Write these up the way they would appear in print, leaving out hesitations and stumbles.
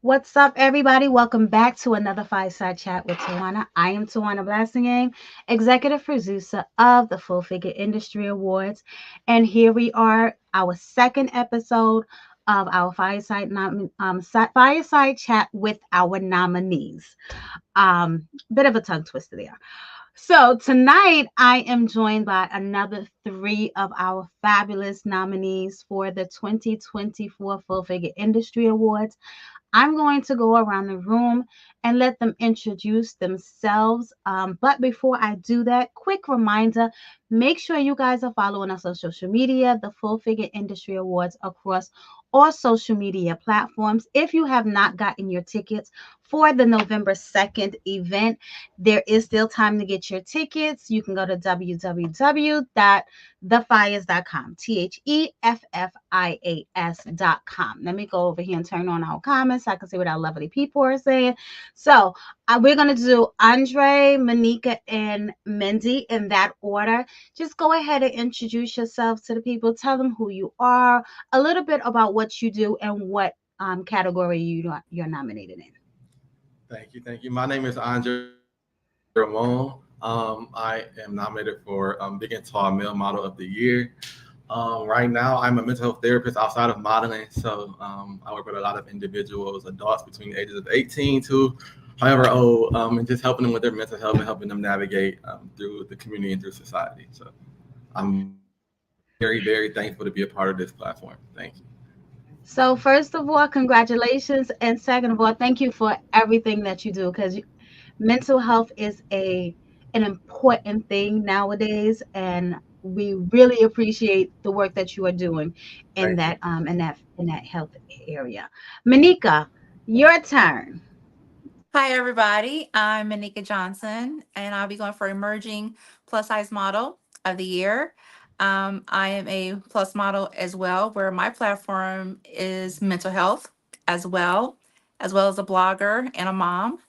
What's up, everybody? Welcome back to another Fireside Chat with Tawana. I am Tawana Blasingame, executive producer of the Full Figure Industry Awards. And here we are, our second episode of our Fireside Chat with our nominees. Bit of a tongue twister there. So tonight I am joined by another three of our fabulous nominees for the 2024 Full Figure Industry Awards. I'm going to go around the room and let them introduce themselves. But before I do that, quick reminder, make sure you guys are following us on social media, the Full Figure Industry Awards across all social media platforms. If you have not gotten your tickets for the November 2nd event, there is still time to get your tickets. You can go to www.theffias.com, THEFFIAS.com. Let me go over here and turn on our comments so I can see what our lovely people are saying. So we're going to do Andre, Meneka, and Mindy in that order. Just go ahead and introduce yourself to the people. Tell them who you are, a little bit about what you do, and what category you're nominated in. Thank you. My name is Andre Ramone. I am nominated for Big and Tall Male Model of the Year. Right now, I'm a mental health therapist outside of modeling, so I work with a lot of individuals, adults between the ages of 18 to however old, and just helping them with their mental health and helping them navigate through the community and through society. So I'm very thankful to be a part of this platform. Thank you. So, first of all, congratulations. And second of all, thank you for everything that you do, because mental health is an important thing nowadays, and we really appreciate the work that you are doing in Thank you. that health area. Monica, your turn. Hi, everybody. I'm Meneka Johnson, and I'll be going for Emerging Plus Size Model of the Year. I am a plus model as well, where my platform is mental health as well as a blogger and a mom.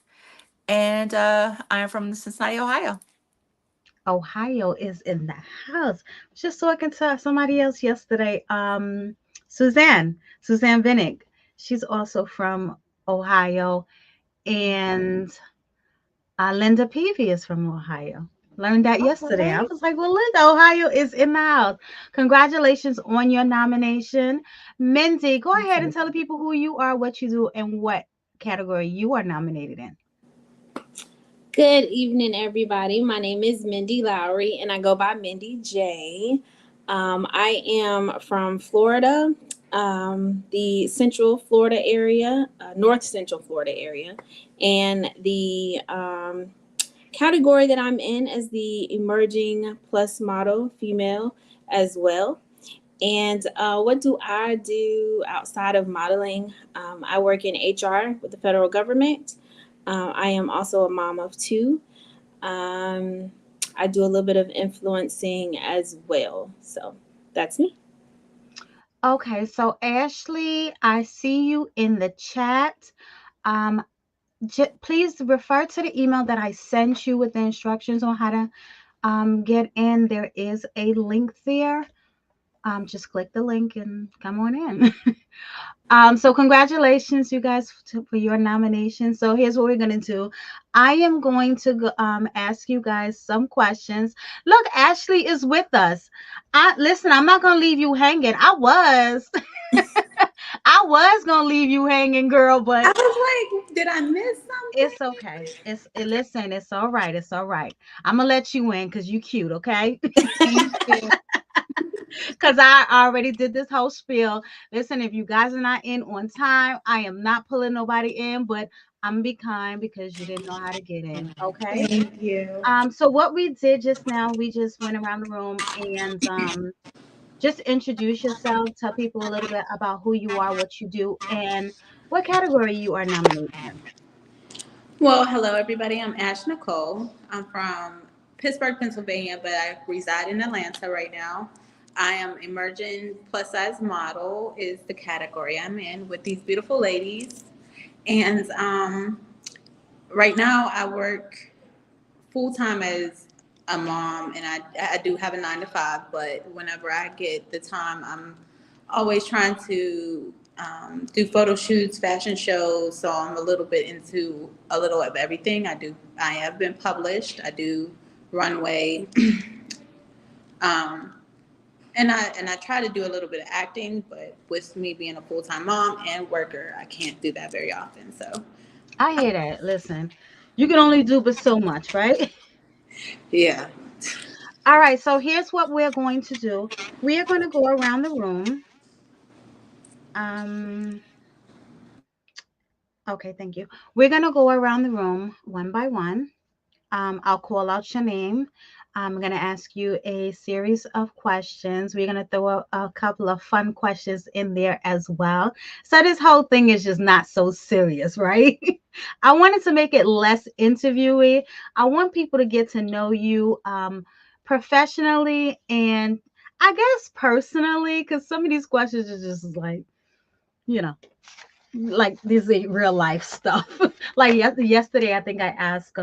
And I am from Cincinnati, Ohio. Ohio is in the house. Just talking to somebody else yesterday. Suzanne Vinnick. She's also from Ohio, and Linda Peavy is from Ohio. Learned that All yesterday. I right. was like, well, Linda, Ohio is in the house. Congratulations on your nomination. Mindy, go Thank ahead and you. tell the people who you are, what you do, and what category you are nominated in. Good evening, everybody. My name is Mindy Lowery, and I go by Mindy J. I am from Florida, the Central Florida area, North Central Florida area, and the category that I'm in is the emerging plus model female as well. And what do I do outside of modeling? I work in HR with the federal government. I am also a mom of two. Um, I do a little bit of influencing as well. So that's me. Okay, so Ashley, I see you in the chat. Um, please refer to the email that I sent you with the instructions on how to get in. There is a link there. Just click the link and come on in. So congratulations, you guys, for your nomination. So here's what we're gonna do. I am going to ask you guys some questions. Look, Ashley is with us. Listen. I'm not gonna leave you hanging. I was gonna leave you hanging, girl, I but was like, did I miss it's something? okay. Listen. It's all right. It's all right. I'm gonna let you in because you cute. Okay. Thank you. Because I already did this whole spiel. Listen, if you guys are not in on time, I am not pulling nobody in, but I'm gonna be kind because you didn't know how to get in. Okay. Thank you. So what we did just now, we just went around the room and just introduce yourself, tell people a little bit about who you are, what you do, and what category you are nominated in. Well, hello everybody. I'm Nicole. I'm from Pittsburgh, Pennsylvania, but I reside in Atlanta right now. I am emerging plus size model is the category I'm in with these beautiful ladies. And right now I work full time as a mom, and I do have a 9 to 5. But whenever I get the time, I'm always trying to do photo shoots, fashion shows. So I'm a little bit into a little of everything. I have been published. I do runway. um, and I try to do a little bit of acting, but with me being a full time mom and worker, I can't do that very often. So I hear that. Listen, you can only do but so much, right? yeah. All right, so here's what we're going to do. We are going to go around the room. Um, okay, thank you. We're going to go around the room one by one. I'll call out your name. I'm going to ask you a series of questions. We're going to throw a couple of fun questions in there as well. So this whole thing is just not so serious, right? I wanted to make it less interviewy. I want people to get to know you professionally and I guess personally, because some of these questions are just like, you know, like this is real life stuff. Like yesterday, I think I asked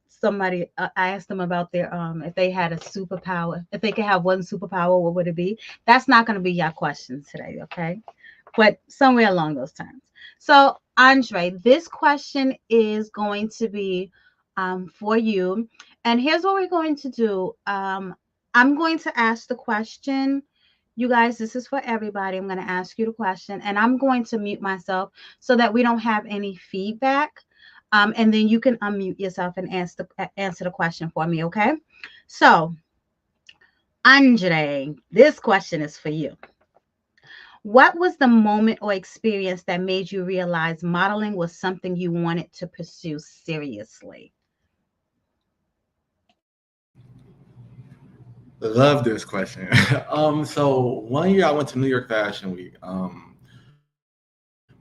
somebody I asked them about their if they had a superpower, if they could have one superpower, what would it be? That's not going to be your question today, okay? But somewhere along those terms. So Andre, this question is going to be for you, and here's what we're going to do. I'm going to ask the question. You guys, this is for everybody. I'm going to ask you the question, and I'm going to mute myself so that we don't have any feedback. And then you can unmute yourself and answer the question for me, okay? So, Andre, this question is for you. What was the moment or experience that made you realize modeling was something you wanted to pursue seriously? Love this question. So one year I went to New York Fashion Week.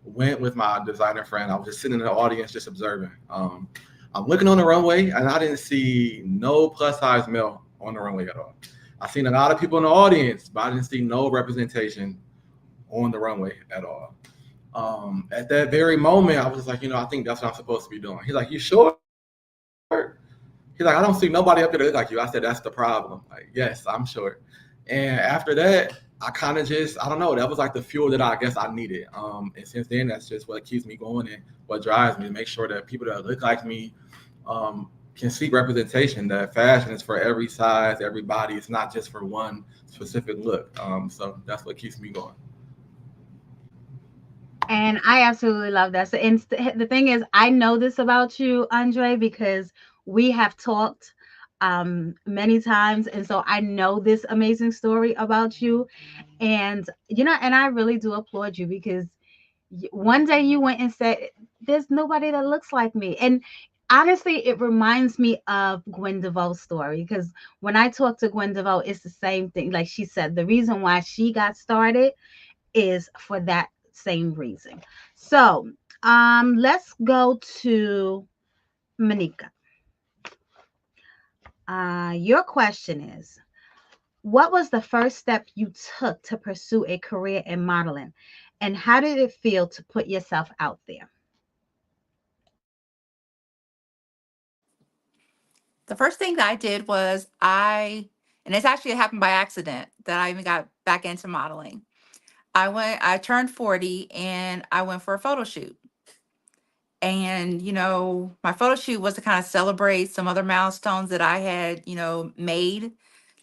Went with my designer friend. I was just sitting in the audience, just observing. I'm looking on the runway, and I didn't see no plus size male on the runway at all. I seen a lot of people in the audience, but I didn't see no representation on the runway at all. At that very moment, I was just like, I think that's what I'm supposed to be doing. He's like, you sure? He's like, I don't see nobody up there that look like you. I said, that's the problem. Like, yes, I'm sure. And after that, I kind of just, I don't know, that was like the fuel that I guess I needed. And since then, that's just what keeps me going and what drives me to make sure that people that look like me can see representation, that fashion is for every size, every body. It's not just for one specific look. So that's what keeps me going. And I absolutely love that. So, and the thing is, I know this about you, Andre, because we have talked many times. And so I know this amazing story about you. And, and I really do applaud you because one day you went and said, there's nobody that looks like me. And honestly, it reminds me of Gwen DeVoe's story because when I talk to Gwen DeVoe, it's the same thing. Like she said, the reason why she got started is for that same reason. So let's go to Meneka. Your question is, what was the first step you took to pursue a career in modeling? And how did it feel to put yourself out there? The first thing that I did was and it's actually happened by accident that I even got back into modeling. I turned 40 and I went for a photo shoot. And, my photo shoot was to kind of celebrate some other milestones that I had, made,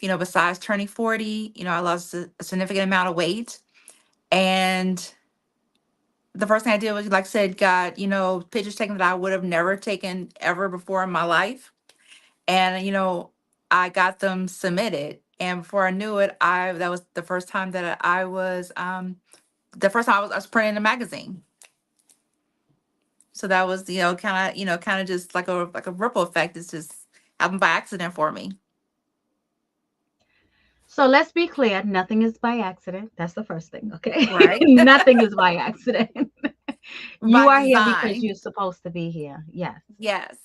besides turning 40. I lost a significant amount of weight. And the first thing I did was, like I said, got, pictures taken that I would have never taken ever before in my life. And, I got them submitted. And before I knew it, that was the first time that I was printing in a magazine. So that was, kind of just like a ripple effect. It's just happened by accident for me. So let's be clear, nothing is by accident. That's the first thing, okay? Right. Nothing is by accident. You By are here because design. you're supposed to be here. Yes. Yes.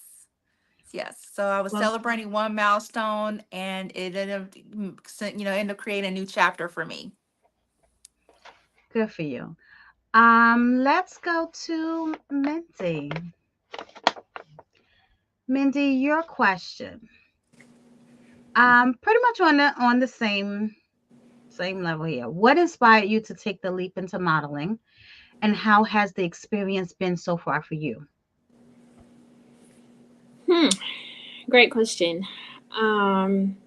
Yes. So I was Well, celebrating one milestone and it ended up creating a new chapter for me. good for you. Let's go to Mindy. Mindy, your question. Pretty much on the Same level here. What inspired you to take the leap into modeling, and how has the experience been so far for you? Great question. Um,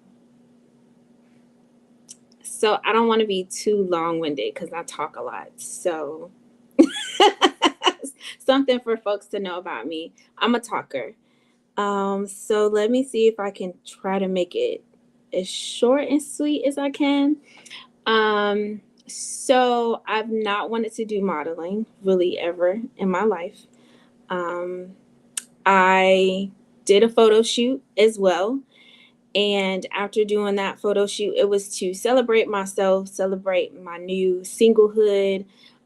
so I don't want to be too long-winded because I talk a lot. So something for folks to know about me. I'm a talker. So let me see if I can try to make it as short and sweet as I can. So I've not wanted to do modeling really ever in my life. I did a photo shoot as well. And after doing that photo shoot, it was to celebrate myself, celebrate my new singlehood.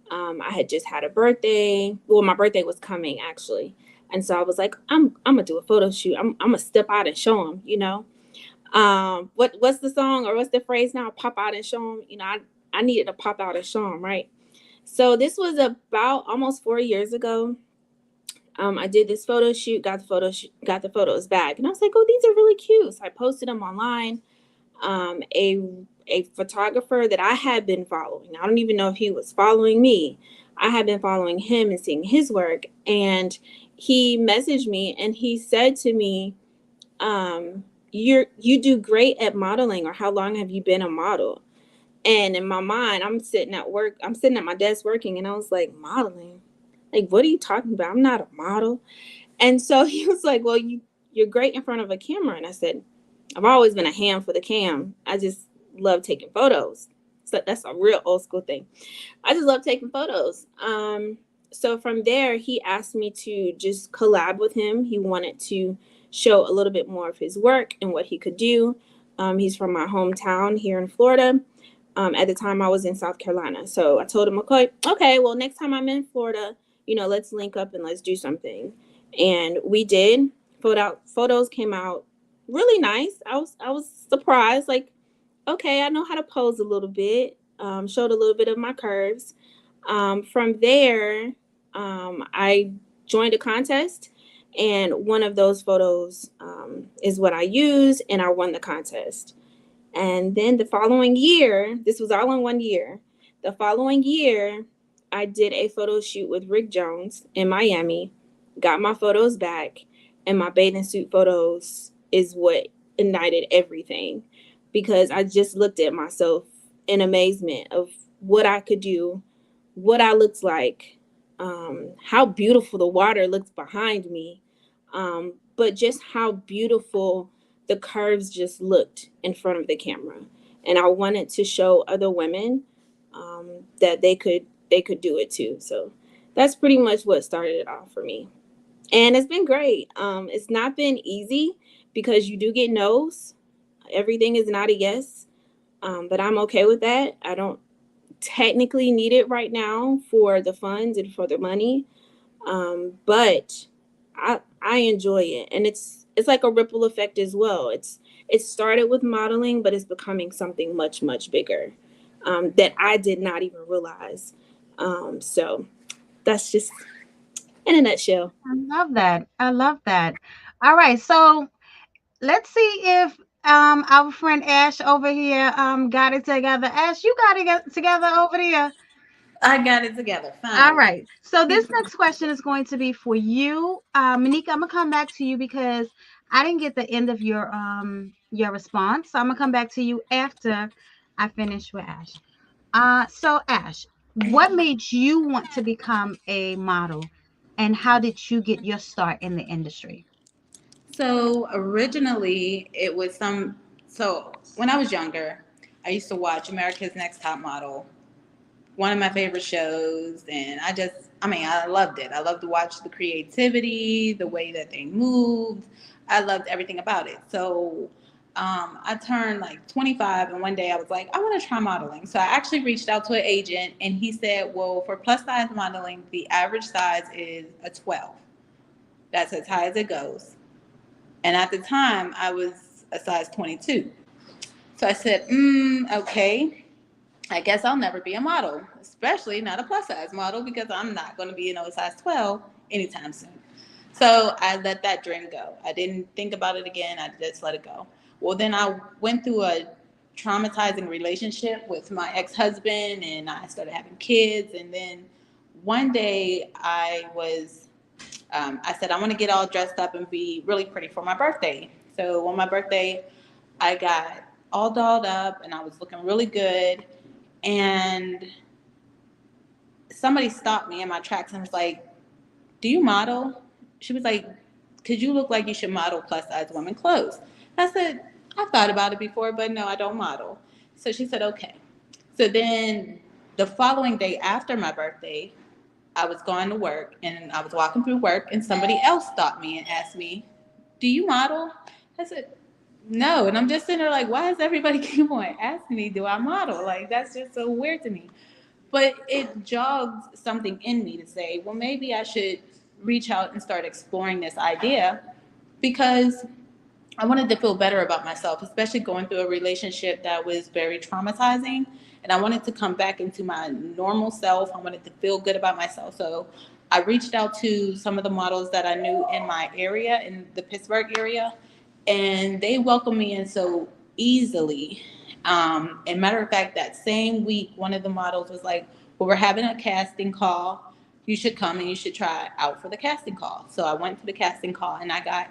I had just had a birthday. Well, my birthday was coming actually. And so I was like, I'm gonna do a photo shoot. I'm gonna step out and show them, you know. What's the song or what's the phrase now? Pop out and show them. You know, I needed to pop out and show them, right? So this was about almost 4 years ago. I did this photo shoot, got the photos back, and I was like, "Oh, these are really cute." So I posted them online. A photographer that I had been following, I don't even know if he was following me. I had been following him and seeing his work, and he messaged me and he said to me, "You do great at modeling, or how long have you been a model?" And in my mind, I'm sitting at my desk working, and I was like, "Modeling? Like, what are you talking about? I'm not a model." And so he was like, "Well, you're great in front of a camera." And I said, "I've always been a ham for the cam. I just love taking photos." So that's a real old school thing. I just love taking photos. So from there, he asked me to just collab with him. He wanted to show a little bit more of his work and what he could do. He's from my hometown here in Florida. At the time, I was in South Carolina. So I told him, okay, well, next time I'm in Florida, let's link up and let's do something. And we did. Photos came out really nice. I was surprised. Like, okay, I know how to pose a little bit. Showed a little bit of my curves. From there, I joined a contest, and one of those photos is what I used, and I won the contest. And then the following year, this was all in 1 year. The following year, I did a photo shoot with Rick Jones in Miami, got my photos back, and my bathing suit photos is what ignited everything, because I just looked at myself in amazement of what I could do, what I looked like, how beautiful the water looked behind me, but just how beautiful the curves just looked in front of the camera. And I wanted to show other women that they could do it too. So that's pretty much what started it off for me. And it's been great. It's not been easy because you do get no's. Everything is not a yes. But I'm okay with that. I don't technically need it right now for the funds and for the money. But I enjoy it, and it's like a ripple effect as well. It started with modeling, but it's becoming something much, much bigger that I did not even realize. So that's just in a nutshell. I love that. I love that. All right, so let's see if our friend Ash over here got it together. Ash, you got it together over there. I got it together. All Finally. right. So this next question is going to be for you, Meneka. I'm gonna come back to you because I didn't get the end of your response. So I'm gonna come back to you after I finish with Ash. So Ash, what made you want to become a model, and how did you get your start in the industry? So originally, it was some. So when I was younger, I used to watch America's Next Top Model, one of my favorite shows, and I loved it. I loved to watch the creativity, the way that they moved. I loved everything about it. So I turned like 25, and one day I was like, I want to try modeling. So I actually reached out to an agent, and he said, well, for plus size modeling, the average size is a 12. That's as high as it goes. And at the time, I was a size 22. So I said, okay, I guess I'll never be a model, especially not a plus size model, because I'm not going to be a size 12 anytime soon. So I let that dream go. I didn't think about it again. I just let it go. Well, then I went through a traumatizing relationship with my ex-husband, and I started having kids. And then one day I said, I want to get all dressed up and be really pretty for my birthday. So on my birthday, I got all dolled up and I was looking really good. And somebody stopped me in my tracks and was like, do you model? She was like, because you look like you should model plus size women clothes. I said, I've thought about it before, but no, I don't model. So she said, okay. So then the following day after my birthday, I was going to work and I was walking through work and somebody else stopped me and asked me, do you model? I said, no. And I'm just sitting there like, why does everybody keep on asking me, do I model? Like, that's just so weird to me. But it jogged something in me to say, well, maybe I should reach out and start exploring this idea, because I wanted to feel better about myself, especially going through a relationship that was very traumatizing. And I wanted to come back into my normal self. I wanted to feel good about myself. So I reached out to some of the models that I knew in my area, in the Pittsburgh area, and they welcomed me in so easily. And matter of fact, that same week, one of the models was like, well, we're having a casting call. You should come and you should try out for the casting call. So I went to the casting call and I got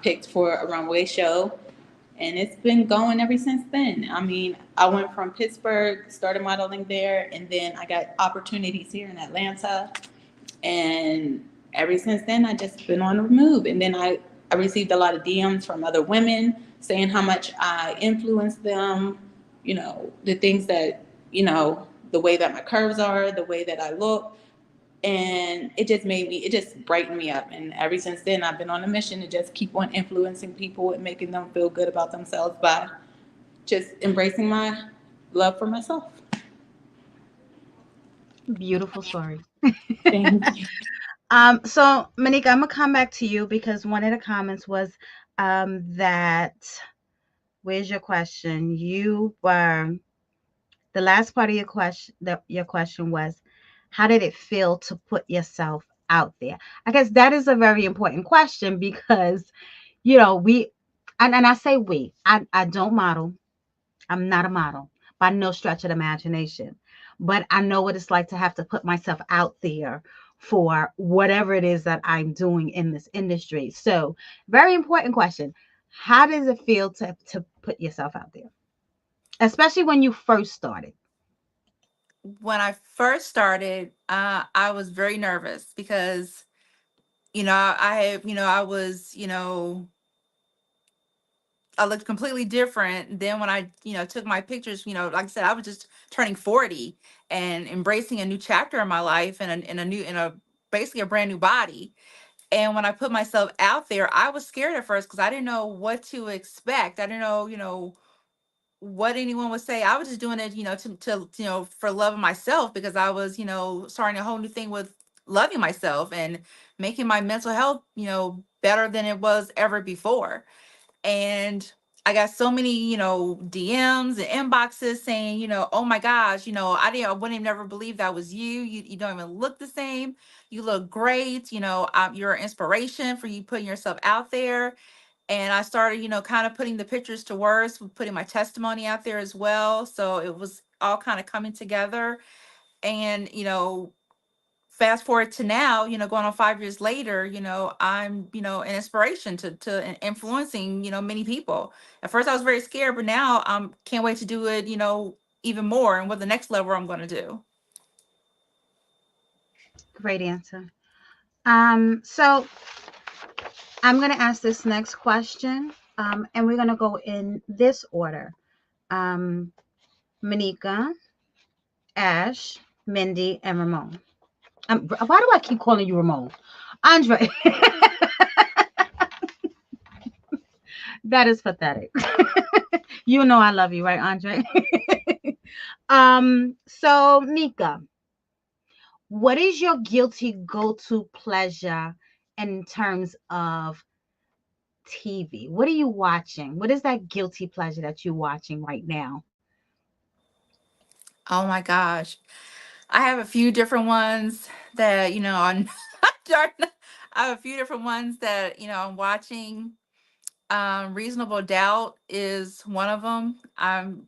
picked for a runway show, and it's been going ever since then. I mean, I went from Pittsburgh, started modeling there, and then I got opportunities here in Atlanta, and ever since then, I just been on the move. And then I received a lot of DMs from other women saying how much I influenced them, the things that, the way that my curves are, the way that I look. And it just brightened me up. And ever since then, I've been on a mission to just keep on influencing people and making them feel good about themselves by just embracing my love for myself. Beautiful story. Thank you. So Meneka, I'm gonna come back to you because one of the comments was that where's your question? You were the last part of your question was, how did it feel to put yourself out there? I guess that is a very important question because we and I say we, I don't model. I'm not a model by no stretch of the imagination, but I know what it's like to have to put myself out there for whatever it is that I'm doing in this industry. So, very important question. How does it feel to put yourself out there, especially when you first started? When I first started, I was very nervous because, I was, I looked completely different than when I, took my pictures. Like I said, I was just turning 40 and embracing a new chapter in my life and basically a brand new body. And when I put myself out there, I was scared at first because I didn't know what to expect. I didn't know, what anyone would say. I was just doing it, for love of myself, because I was, starting a whole new thing with loving myself and making my mental health, better than it was ever before. And I got so many, DMs and inboxes saying, oh my gosh, I wouldn't have never believed that was you. You don't even look the same. You look great. You're an inspiration for you putting yourself out there. And I started, kind of putting the pictures to words, putting my testimony out there as well. So it was all kind of coming together. And, fast forward to now, going on 5 years later, I'm, an inspiration to influencing, many people. At first I was very scared, but now can't wait to do it, even more, and what the next level I'm going to do. Great answer. So I'm going to ask this next question, and we're going to go in this order. Um, Meneka, Ash, Mindy, and Ramone. Why do I keep calling you Ramone? Andre. That is pathetic. You know I love you, right, Andre? So Mika, what is your guilty go-to pleasure in terms of TV? What are you watching? What is that guilty pleasure that you're watching right now? Oh my gosh. I have a few different ones that, on I have a few different ones that, I'm watching. Reasonable Doubt is one of them. I'm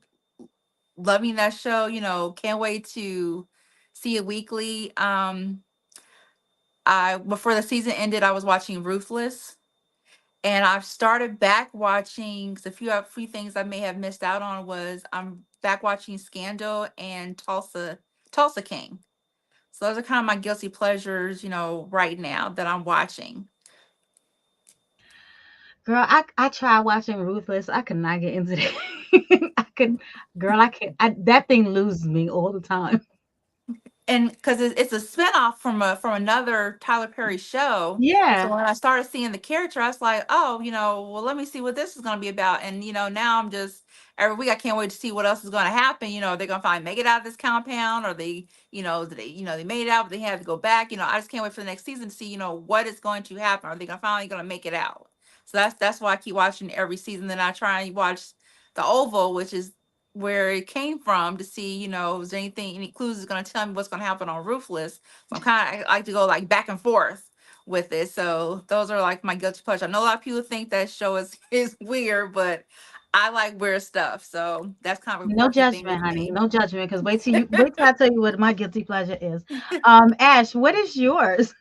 loving that show. Can't wait to see it weekly. I Before the season ended, I was watching Ruthless, and I've started back watching. 'Cause a few things I may have missed out on was I'm back watching Scandal and Tulsa King. So those are kind of my guilty pleasures, right now that I'm watching. Girl, I tried watching Ruthless. I could not get into it. I could, girl, I can't. That thing loses me all the time. And because it's a spinoff from another Tyler Perry show. So Yeah. when I started seeing the character, I was like, oh, well, let me see what this is going to be about. And now I'm just every week I can't wait to see what else is going to happen. Are they going to finally make it out of this compound, or they made it out, but they have to go back. I just can't wait for the next season to see what is going to happen. Are they finally going to make it out? So that's why I keep watching every season. Then I try and watch the Oval, which is where it came from, to see, is there any clues is going to tell me what's going to happen on Ruthless. So I like to go like back and forth with it. So those are like my guilty pleasure. I know a lot of people think that show is weird, but I like weird stuff. So that's kind of a No quirky thing judgment, with honey. me. No judgment. Because wait till I tell you what my guilty pleasure is. Ash, what is yours?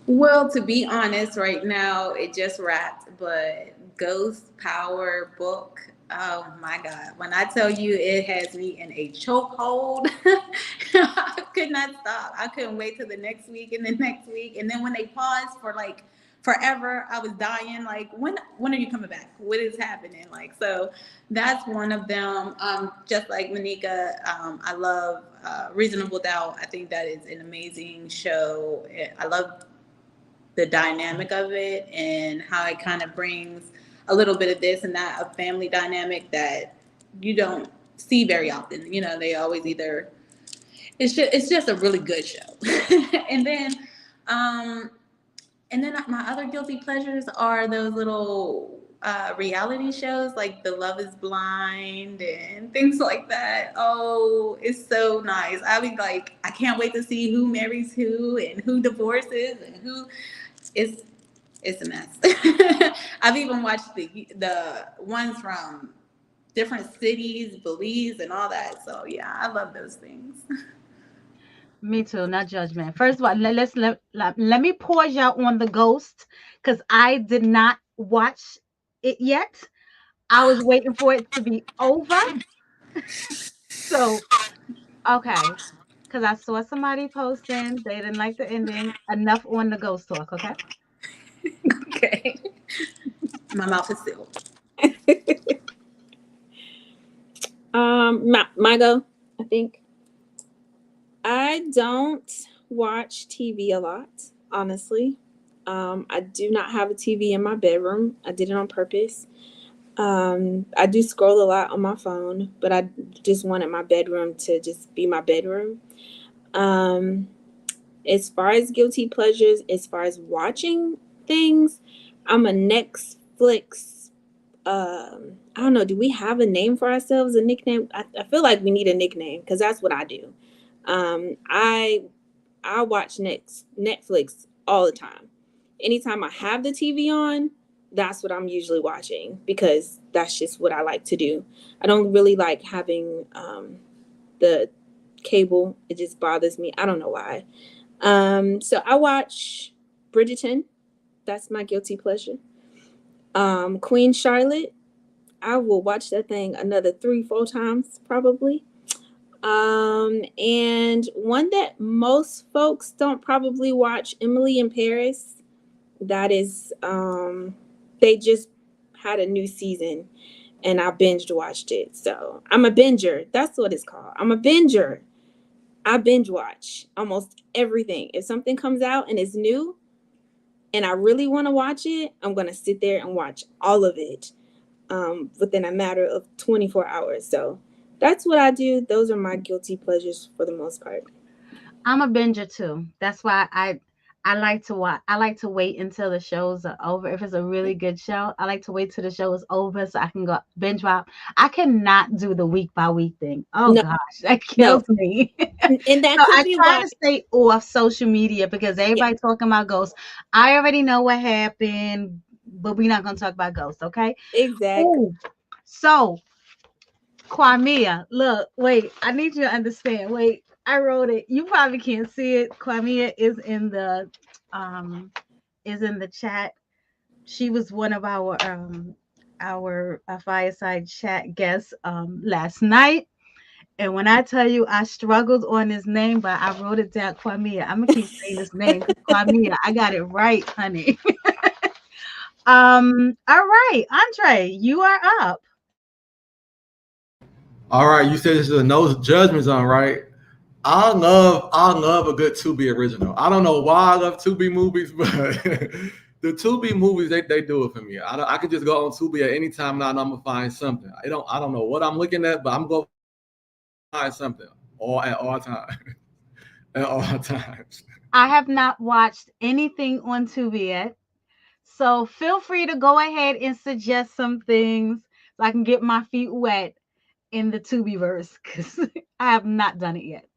Well, to be honest, right now it just wrapped, but Ghost Power book. Oh my God. When I tell you it has me in a chokehold, I could not stop. I couldn't wait till the next week and the next week. And then when they paused for like forever, I was dying. Like, when are you coming back? What is happening? Like, so that's one of them. Just like Meneka, I love Reasonable Doubt. I think that is an amazing show. I love the dynamic of it and how it kind of brings a little bit of this and that, a family dynamic that you don't see very often. They always either it's just a really good show. and then um and then my other guilty pleasures are those little reality shows like The Love is Blind and things like that. Oh, it's so nice. I was like, I can't wait to see who marries who and who divorces and who. It's it's a mess. I've even watched the ones from different cities, Belize, and all that. So yeah, I love those things. Me too. Not judgment. First of all, let me pause y'all on the Ghost because I did not watch it yet. I was waiting for it to be over. So okay, because I saw somebody posting they didn't like the ending. Enough on the Ghost talk. Okay. Okay, my mouth is sealed. My go, I think. I don't watch TV a lot, honestly. I do not have a TV in my bedroom. I did it on purpose. I do scroll a lot on my phone, but I just wanted my bedroom to just be my bedroom. Um, as far as guilty pleasures, as far as watching things, I'm a Netflix. I don't know. Do we have a name for ourselves? A nickname? I feel like we need a nickname because that's what I do. I watch Netflix all the time. Anytime I have the TV on, that's what I'm usually watching because that's just what I like to do. I don't really like having the cable. It just bothers me. I don't know why. So I watch Bridgerton. That's my guilty pleasure. Queen Charlotte. I will watch that thing another 3-4 times probably. And one that most folks don't probably watch, Emily in Paris. That is, they just had a new season and I binged watched it. So I'm a binger. That's what it's called. I'm a binger. I binge watch almost everything. If something comes out and it's new and I really want to watch it, I'm going to sit there and watch all of it within a matter of 24 hours. So that's what I do. Those are my guilty pleasures for the most part. I'm a binger too. That's why I like to watch. I like to wait until the shows are over. If it's a really good show, I like to wait till the show is over so I can go binge watch. I cannot do the week by week thing. Oh No, gosh, that no. kills me. And that So could I be try why. to stay off social media because Yeah. everybody talking about ghosts. I already know what happened. but we're not gonna talk about ghosts, okay? Exactly. Oh, so Kwamia, look, wait, I need you to understand. Wait, I wrote it. You probably can't see it. Kwamia um is in the chat. She was one of our fireside chat guests last night. And when I tell you I struggled on this name, but I wrote it down, Kwamia. I'm gonna keep saying this name because Kwamia, I got it right, honey. All right, Andre, you are up. All right, you said this is a no judgment zone, right? I love a good to be original. I don't know why I love to be movies, but the to be movies they do it for me. I can just go on Tubi at any time now and I'm gonna find something. I don't know what I'm looking at, but I'm gonna find something all at all times. At all times. I have not watched anything on Tubi yet. So feel free to go ahead and suggest some things so I can get my feet wet in the Tubiverse because I have not done it yet.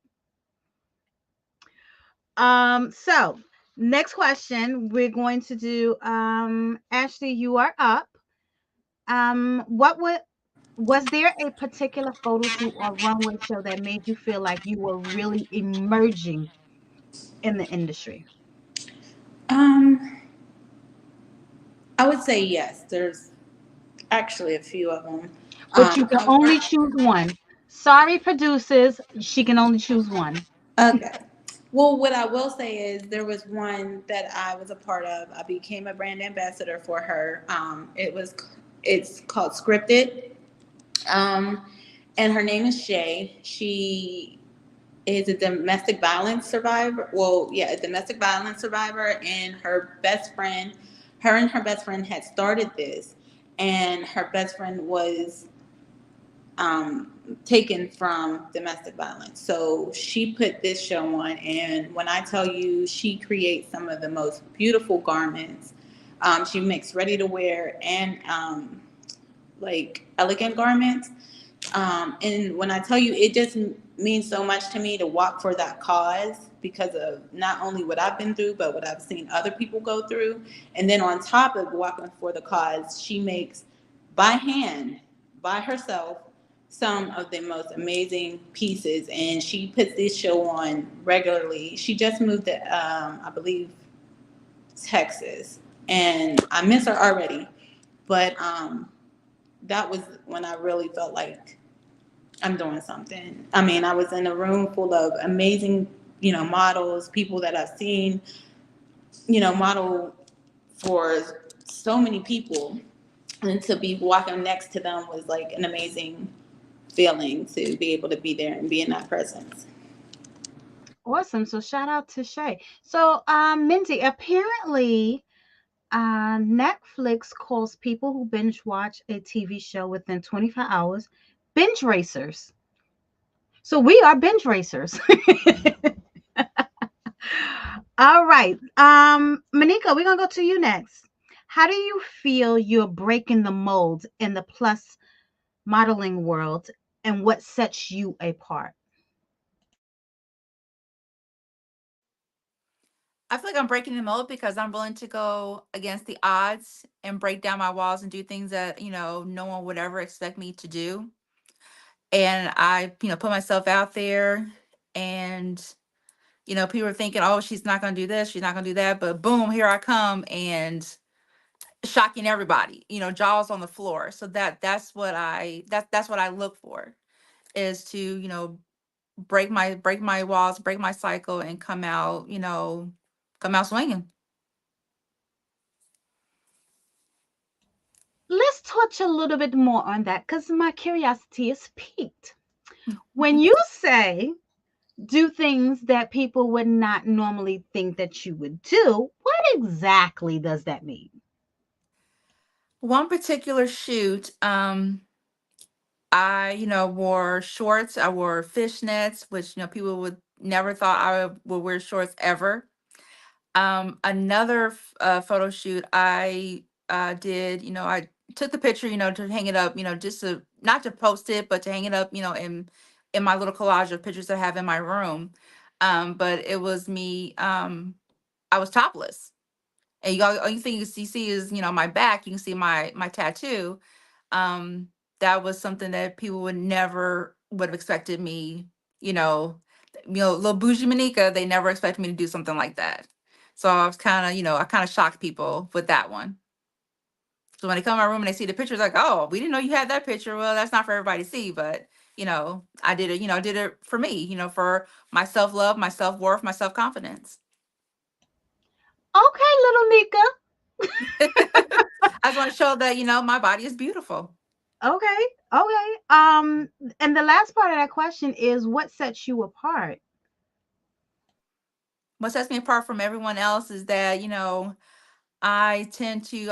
So next question we're going to do Ashley, you are up. What would Was there a particular photo shoot or runway show that made you feel like you were really emerging in the industry? Um, I would say yes. There's actually a few of them. But you can I only worked. choose one. Sorry, producers, she can only choose one. Okay. Well, what I will say is there was one that I was a part of. I became a brand ambassador for her. It's called Scripted. Um, and her name is Shay. She is a domestic violence survivor. Well, yeah, a domestic violence survivor, and her and her best friend had started this, and her best friend was um, taken from domestic violence. So she put this show on, and when I tell you, she creates some of the most beautiful garments. She makes ready to wear and like elegant garments. And when I tell you, it just means so much to me to walk for that cause because of not only what I've been through, but what I've seen other people go through. And then on top of walking for the cause, she makes by hand, by herself, some of the most amazing pieces. And she puts this show on regularly. She just moved to, I believe, Texas. And I miss her already. But that was when I really felt like I'm doing something. I mean, I was in a room full of amazing, models, people that I've seen, model for so many people. And to be walking next to them was like an amazing feeling to be able to be there and be in that presence. Awesome. So shout out to Shay. So Minty, apparently Netflix calls people who binge watch a TV show within 24 hours binge racers. So we are binge racers. All right. Meneka, we're gonna go to you next. How do you feel you're breaking the mold in the plus modeling world and what sets you apart? I feel like I'm breaking the mold because I'm willing to go against the odds and break down my walls and do things that, no one would ever expect me to do. And I, put myself out there and, people are thinking, oh, she's not going to do this, she's not going to do that. But boom, here I come and shocking everybody, jaws on the floor. So that's what I look for is to, break my walls, break my cycle and come out swinging. Let's touch a little bit more on that because my curiosity is piqued. When you say do things that people would not normally think that you would do, what exactly does that mean? One particular shoot, I, wore shorts. I wore fishnets, which, people would never thought would wear shorts ever. Another photo shoot I did, I took the picture, to hang it up, just to not to post it, but to hang it up, in my little collage of pictures I have in my room. But it was me. I was topless, And all you think you see is, my back. You can see my tattoo. That was something that people would have expected me, little bougie Meneka, they never expected me to do something like that. So I was kind of, I kind of shocked people with that one. So when they come in my room and they see the pictures, like, oh, we didn't know you had that picture. Well, that's not for everybody to see, but I did it, I did it for me, for my self-love, my self-worth, my self-confidence. Okay, little Nika. I just want to show that, my body is beautiful. Okay. Okay. And the last part of that question is what sets you apart? What sets me apart from everyone else is that, I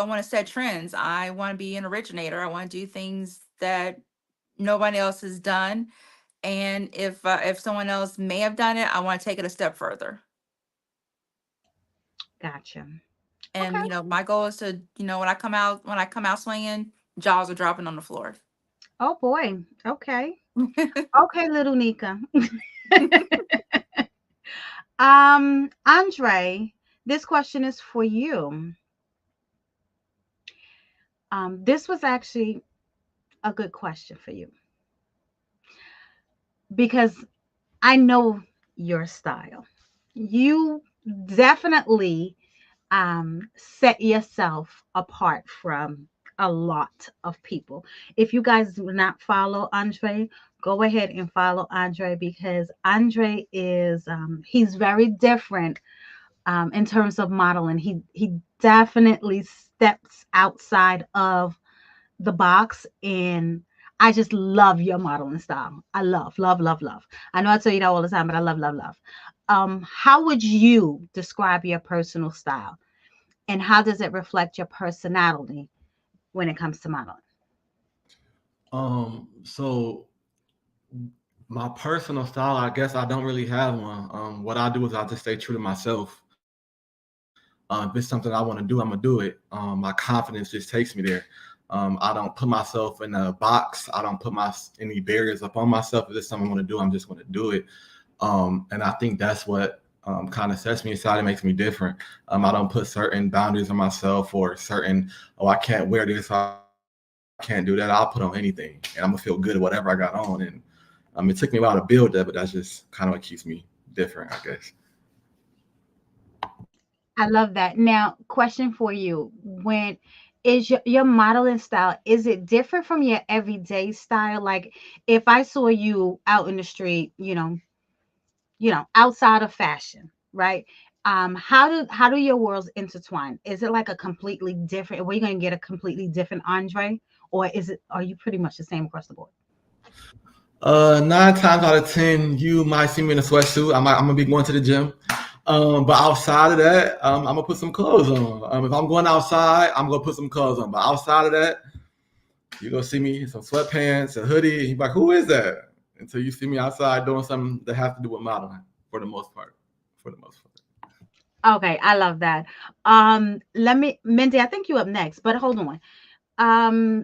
want to set trends. I want to be an originator. I want to do things that nobody else has done. And if someone else may have done it, I want to take it a step further. Gotcha. And Okay. my goal is to, when I come out swinging, jaws are dropping on the floor. Oh boy. Okay. Okay, little Nika. Andre, this question is for you. This was actually a good question for you because I know your style. You definitely set yourself apart from a lot of people. If you guys do not follow Andre, go ahead and follow Andre because Andre is he's very different in terms of modeling. He definitely steps outside of the box, and I just love your modeling style. I love, love, love, love. I know I tell you that all the time, but I love, love, love. How would you describe your personal style, and how does it reflect your personality when it comes to modeling? So my personal style, I guess I don't really have one. What I do is I just stay true to myself. If it's something I want to do, I'm gonna do it. My confidence just takes me there. I don't put myself in a box. I don't put any barriers up on myself. If it's something I want to do, I'm just going to do it. And I think that's what kind of sets me aside and makes me different. I don't put certain boundaries on myself or I can't wear this, I can't do that. I'll put on anything, and I'm gonna feel good at whatever I got on. And it took me a while to build that, but that's just kind of what keeps me different, I guess. I love that. Now, question for you: when is your modeling style? Is it different from your everyday style? Like, if I saw you out in the street, outside of fashion, right? How do your worlds intertwine? Is it like a completely different? Are you going to get a completely different Andre, or are you pretty much the same across the board? 9 times out of 10, you might see me in a sweatsuit. I'm gonna be going to the gym. But outside of that, I'm gonna put some clothes on. If I'm going outside, I'm gonna put some clothes on. But outside of that, you're gonna see me in some sweatpants, a hoodie. And you're like, who is that? Until you see me outside doing something that has to do with modeling for the most part. Okay, I love that. Mindy, I think you up next, but hold on.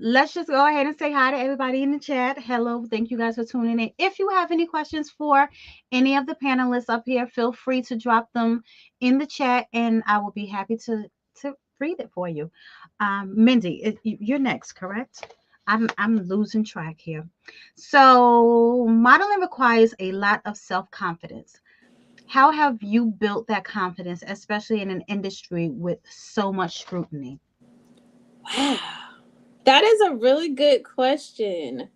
Let's just go ahead and say hi to everybody in the chat. Hello, thank you guys for tuning in. If you have any questions for any of the panelists up here, feel free to drop them in the chat, and I will be happy to read it for you. Mindy, you're next, correct? I'm losing track here. So, modeling requires a lot of self-confidence. How have you built that confidence, especially in an industry with so much scrutiny? Wow. That is a really good question.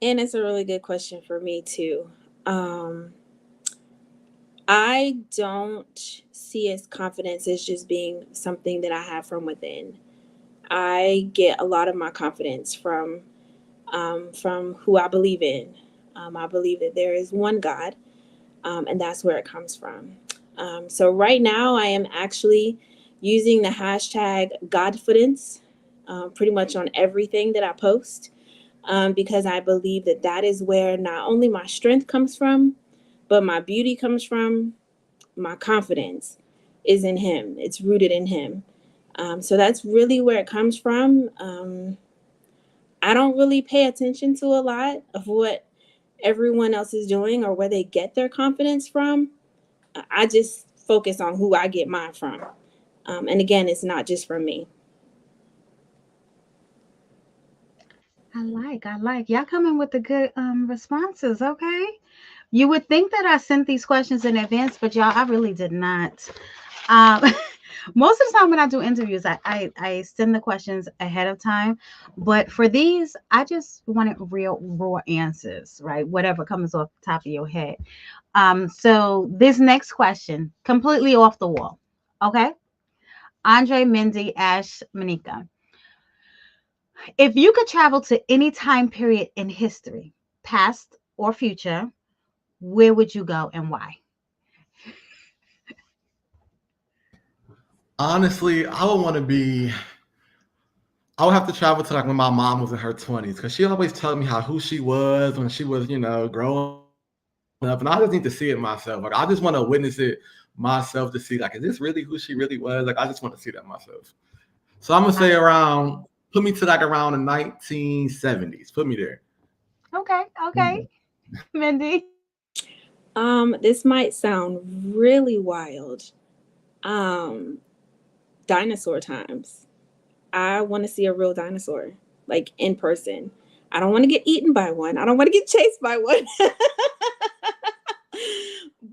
And it's a really good question for me too. I don't see as confidence as just being something that I have from within. I get a lot of my confidence from who I believe in. I believe that there is one God, and that's where it comes from. So right now, I am actually using the hashtag Godfidence pretty much on everything that I post, because I believe that that is where not only my strength comes from, but my beauty comes from. My confidence is in Him. It's rooted in Him. So that's really where it comes from. I don't really pay attention to a lot of what everyone else is doing or where they get their confidence from. I just focus on who I get mine from. And again, it's not just from me. I like. Y'all coming with the good responses, okay? You would think that I sent these questions in advance, but y'all, I really did not. Um, most of the time when I do interviews, I send the questions ahead of time. But for these, I just wanted real raw answers, right? Whatever comes off the top of your head. So this next question, completely off the wall. Okay. Andre, Mindy, Ash, Meneka. If you could travel to any time period in history, past or future, where would you go and why? Honestly, I would have to travel to like when my mom was in her 20s because she always told me how who she was when she was, growing up. And I just need to see it myself. Like, I just want to witness it myself to see, like, is this really who she really was? Like, I just want to see that myself. So I'm going to say put me to like around the 1970s. Put me there. Okay, okay. Mindy. This might sound really wild. Um, Dinosaur times. I want to see a real dinosaur, like in person. I don't want to get eaten by one. I don't want to get chased by one.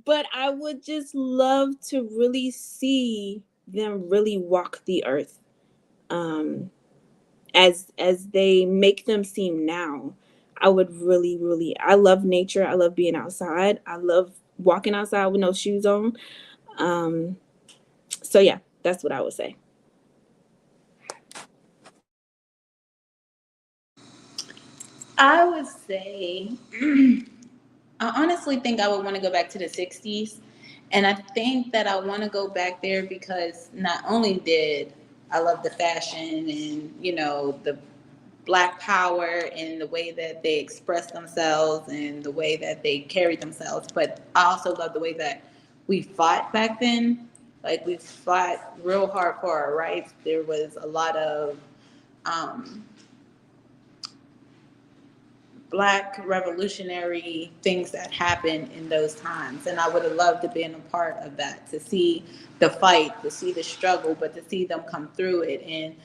But I would just love to really see them really walk the earth, as they make them seem now. I would really, really. I love nature. I love being outside. I love walking outside with no shoes on. Um, so yeah, that's what I would say. I would say, I honestly think I would want to go back to the 60s. And I think that I want to go back there because not only did I love the fashion and, the Black power and the way that they express themselves and the way that they carry themselves, but I also love the way that we fought back then. Like, we fought real hard for our rights. There was a lot of um, Black revolutionary things that happened in those times. And I would have loved to be a part of that, to see the fight, to see the struggle, but to see them come through it and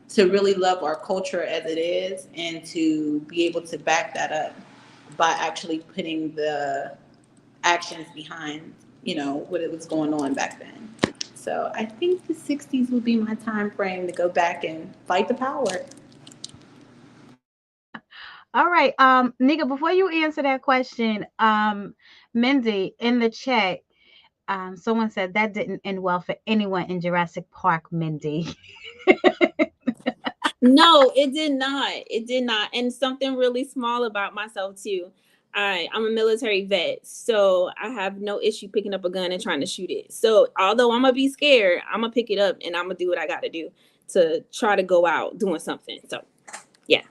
to really love our culture as it is and to be able to back that up by actually putting the actions behind, what it was going on back then. So I think the 60s would be my time frame to go back and fight the power. All right. Nika, before you answer that question, Mindy, in the chat, someone said that didn't end well for anyone in Jurassic Park, Mindy. No, it did not. It did not. And something really small about myself too. I'm a military vet, so I have no issue picking up a gun and trying to shoot it. So although I'm gonna be scared, I'm gonna pick it up and I'm gonna do what I gotta do to try to go out doing something. So yeah.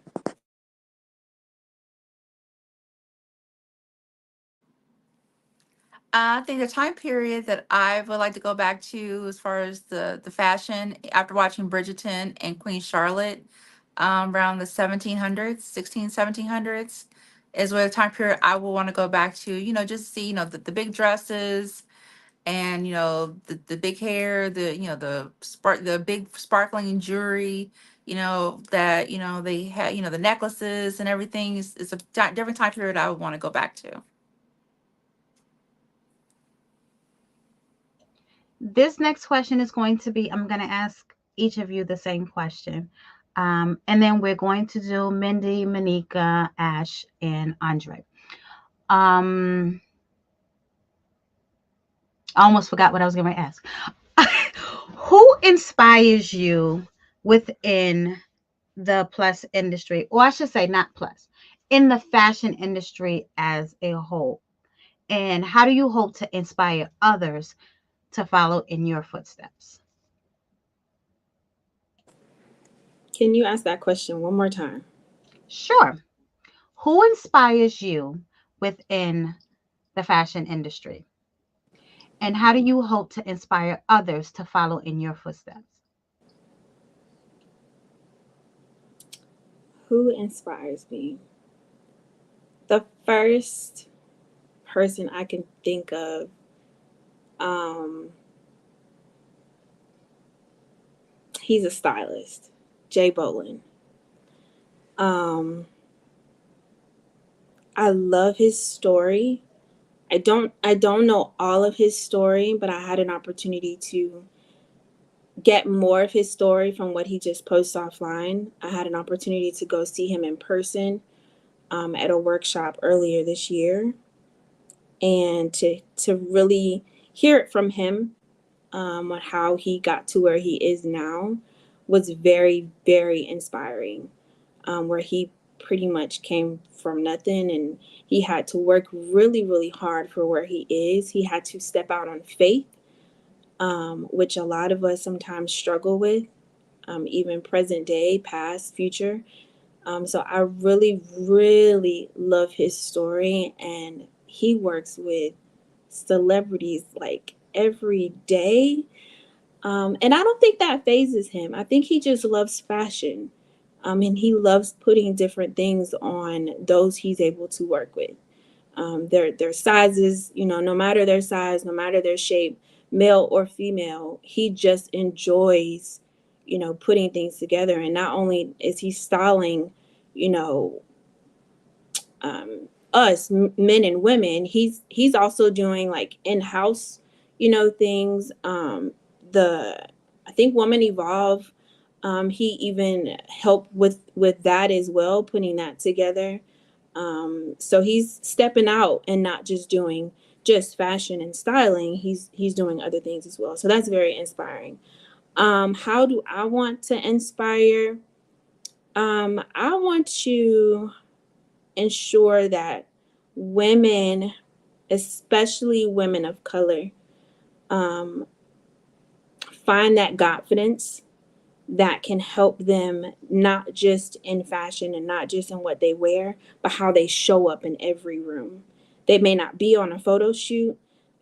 I think the time period that I would like to go back to as far as the fashion after watching Bridgerton and Queen Charlotte, around the 1700s, 1700s is where the time period I will want to go back to, just see, the big dresses and, the big hair, the big sparkling jewelry, that, they had, the necklaces and everything is a different time period I would want to go back to. This next question is going to be, I'm going to ask each of you the same question. And then we're going to do Mindy, Meneka, Ash, and Andre. I almost forgot what I was going to ask. Who inspires you within the plus industry, or I should say not plus, in the fashion industry as a whole? And how do you hope to inspire others to follow in your footsteps? Can you ask that question one more time? Sure. Who inspires you within the fashion industry? And how do you hope to inspire others to follow in your footsteps? Who inspires me? The first person I can think of, um, He's a stylist, Jay Bolin. Um, I love his story. I don't know all of his story, but I had an opportunity to get more of his story from what he just posts offline. I had an opportunity to go see him in person at a workshop earlier this year, and to really hear it from him on how he got to where he is now was very, very inspiring. Where he pretty much came from nothing, and he had to work really, really hard for where he is. He had to step out on faith, which a lot of us sometimes struggle with, even present day, past, future. So I really, really love his story, and he works with celebrities like every day. And I don't think that phases him. I think he just loves fashion. And he loves putting different things on those he's able to work with. Their sizes, no matter their size, no matter their shape, male or female, he just enjoys, putting things together. And not only is he styling, you know, us men and women, he's also doing like in-house, things. The I think Woman Evolve, he even helped with that as well, putting that together. So he's stepping out and not just doing just fashion and styling. He's doing other things as well. So that's very inspiring. How do I want to inspire? I want to ensure that women, especially women of color, um, find that confidence that can help them, not just in fashion and not just in what they wear, but how they show up in every room. They may not be on a photo shoot,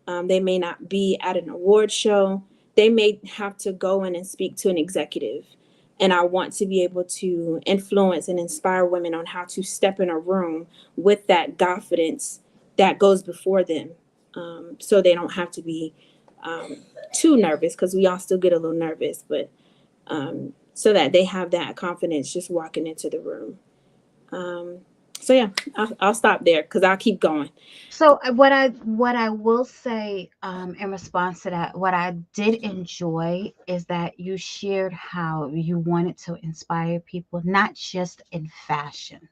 they may not be at an award show, they may have to go in and speak to an executive. And I want to be able to influence and inspire women on how to step in a room with that confidence that goes before them, so they don't have to be um, too nervous, because we all still get a little nervous, but so that they have that confidence just walking into the room. Um, so yeah, I'll stop there because I'll keep going. So what I will say in response to that, what I did enjoy is that you shared how you wanted to inspire people, not just in fashion.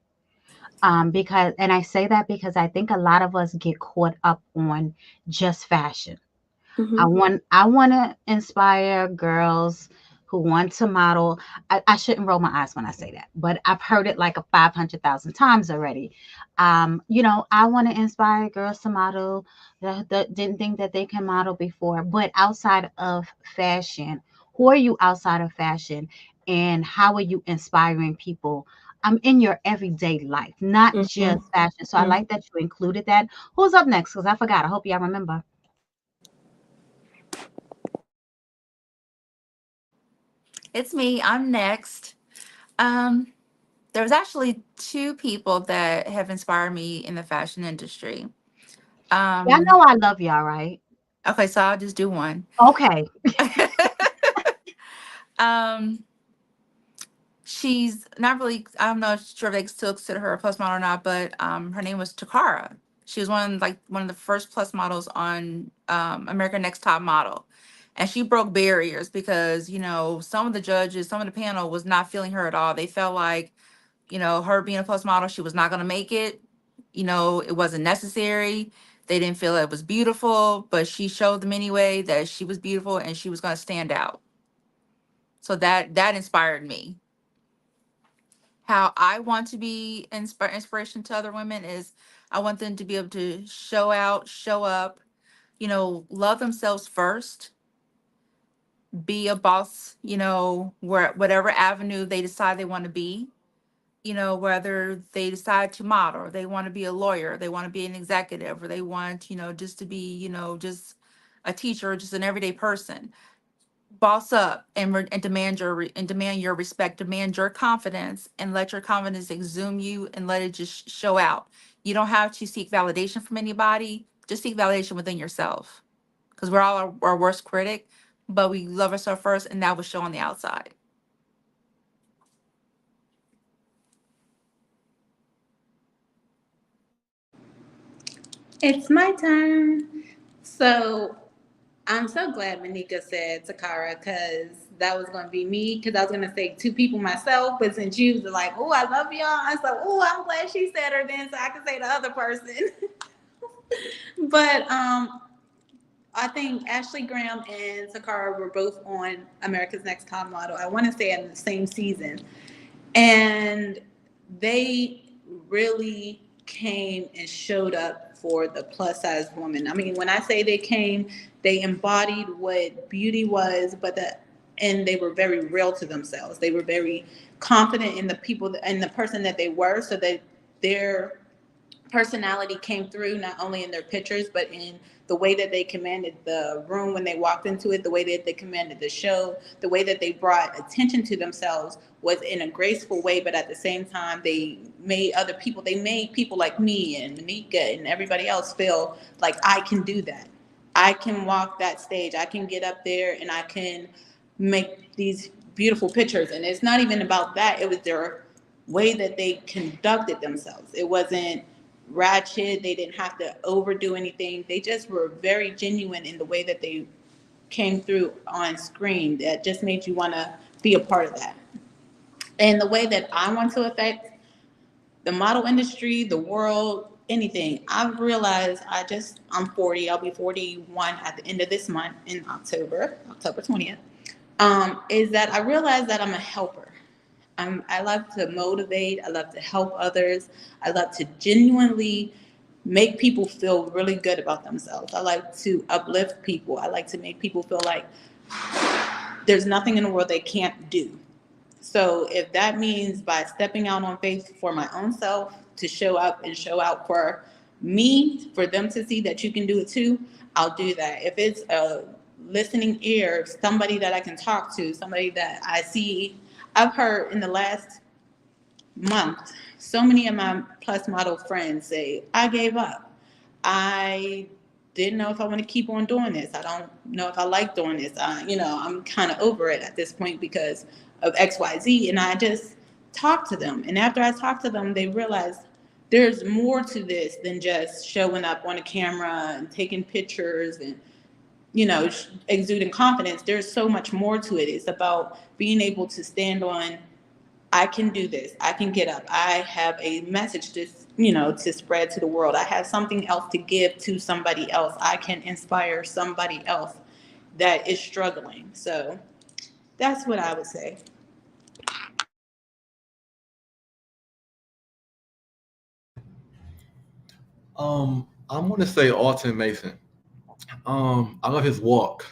Because, and I say that because I think a lot of us get caught up on just fashion. I Hmm. want I want to inspire girls who want to model. I shouldn't roll my eyes when I say that, but I've heard it like a 500,000 times already. I want to inspire girls to model that didn't think that they can model before. But outside of fashion, who are you outside of fashion, and how are you inspiring people? In your everyday life, not Hmm. just fashion. So I like that you included that. Who's up next? Because I forgot. I hope y'all remember. It's me. I'm next. Um, there was actually two people that have inspired me in the fashion industry. Y'all Um, know I love y'all, right? okay, so I'll just do one. Okay. um, she's not really, I'm not sure if they still consider her a plus model or not, but her name was Takara. She was one of the first plus models on American Next Top Model. And she broke barriers because, some of the judges, some of the panel was not feeling her at all. They felt like, her being a plus model, she was not going to make it. It wasn't necessary. They didn't feel it was beautiful, but she showed them anyway that she was beautiful and she was going to stand out. So that inspired me. How I want to be inspiration to other women is I want them to be able to show out, show up, love themselves first, be a boss, whatever avenue they decide they want to be, whether they decide to model, or they want to be a lawyer, they want to be an executive, or they want, just to be, just a teacher, or just an everyday person. Boss up and demand and demand your respect, demand your confidence, and let your confidence exude you and let it just show out. You don't have to seek validation from anybody. Just seek validation within yourself, because we're all our worst critic, but we love ourselves first, and that will show on the outside. It's my turn. So I'm so glad Meneka said Takara because that was going to be me because I was going to say two people myself, but since you was like, oh, I love y'all, I was like, oh, I'm glad she said her then so I can say the other person. But I think Ashley Graham and Takara were both on America's Next Top Model. I want to say in the same season. And they really came and showed up for the plus size woman. I mean, when I say they came, they embodied what beauty was, and they were very real to themselves. They were very confident in the people and the person that they were, so that their personality came through not only in their pictures but in the way that they commanded the room when they walked into it, the way that they commanded the show, the way that they brought attention to themselves was in a graceful way, but at the same time they made people like me and Meneka and everybody else feel like I can do that. I can walk that stage. I can get up there and I can make these beautiful pictures. And it's not even about that. It was their way that they conducted themselves. It wasn't ratchet. They didn't have to overdo anything. They just were very genuine in the way that they came through on screen that just made you want to be a part of that. And the way that I want to affect the model industry, the world, anything, I've realized I'm 40. I'll be 41 at the end of this month in October 20th. Is that I realized that I'm a helper. I love to motivate. I love to help others. I love to genuinely make people feel really good about themselves. I like to uplift people. I like to make people feel like there's nothing in the world they can't do. So if that means by stepping out on faith for my own self to show up and show out for me, for them to see that you can do it too, I'll do that. If it's a listening ear, somebody that I can talk to, somebody that I see, I've heard in the last month, so many of my plus model friends say, I gave up. I didn't know if I want to keep on doing this. I don't know if I like doing this. I'm kind of over it at this point because of XYZ. And I just talked to them. And after I talked to them, they realized there's more to this than just showing up on a camera and taking pictures and, exuding confidence. There's so much more to it. It's about being able to stand on, I can do this. I can get up. I have a message to spread to the world. I have something else to give to somebody else. I can inspire somebody else that is struggling. So that's what I would say. I'm gonna say Alton Mason. I love his walk.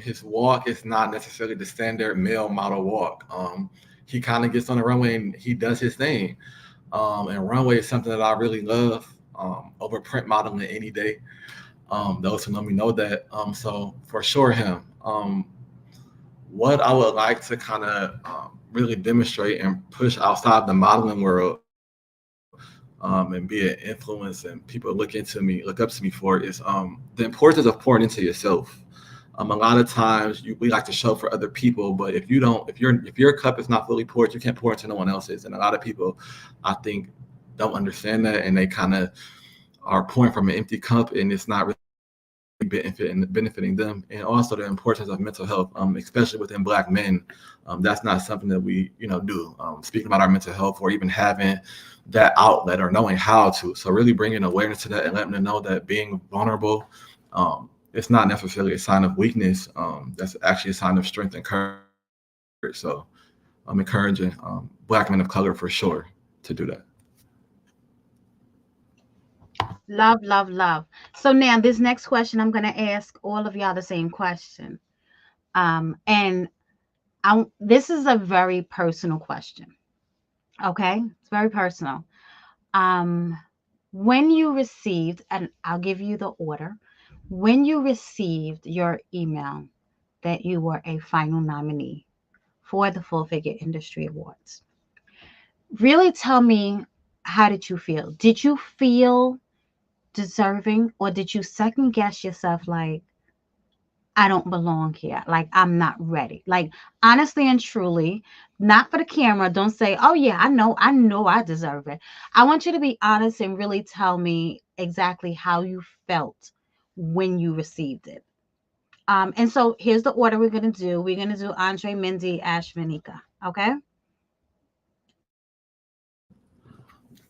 His walk is not necessarily the standard male model walk. He kind of gets on the runway and he does his thing. And runway is something that I really love over print modeling any day. Those who know me know that. So for sure, him. What I would like to kind of really demonstrate and push outside the modeling world and be an influence and people look up to me for is the importance of pouring into yourself. A lot of times we like to show for other people, but if your cup is not fully poured, you can't pour into no one else's. And a lot of people, I think, don't understand that, and they kind of are pouring from an empty cup, and it's not really benefiting them. And also the importance of mental health, especially within Black men. That's not something that we do. Speaking about our mental health or even having that outlet or knowing how to. So really bringing awareness to that and letting them know that being vulnerable, it's not necessarily a sign of weakness. That's actually a sign of strength and courage. So I'm encouraging Black men of color for sure to do that. Love, love, love. So now this next question, I'm going to ask all of y'all the same question. And this is a very personal question. Okay. It's very personal. When you received, and I'll give you the order, when you received your email that you were a final nominee for the Full Figure Industry Awards, really tell me, how did you feel? Did you feel deserving, or did you second guess yourself like, I don't belong here. Like, I'm not ready. Like, honestly and truly, not for the camera. Don't say, oh, yeah, I know I deserve it. I want you to be honest and really tell me exactly how you felt when you received it. And so here's the order we're going to do. We're going to do Andre, Mindy, Ash, Meneka. Okay.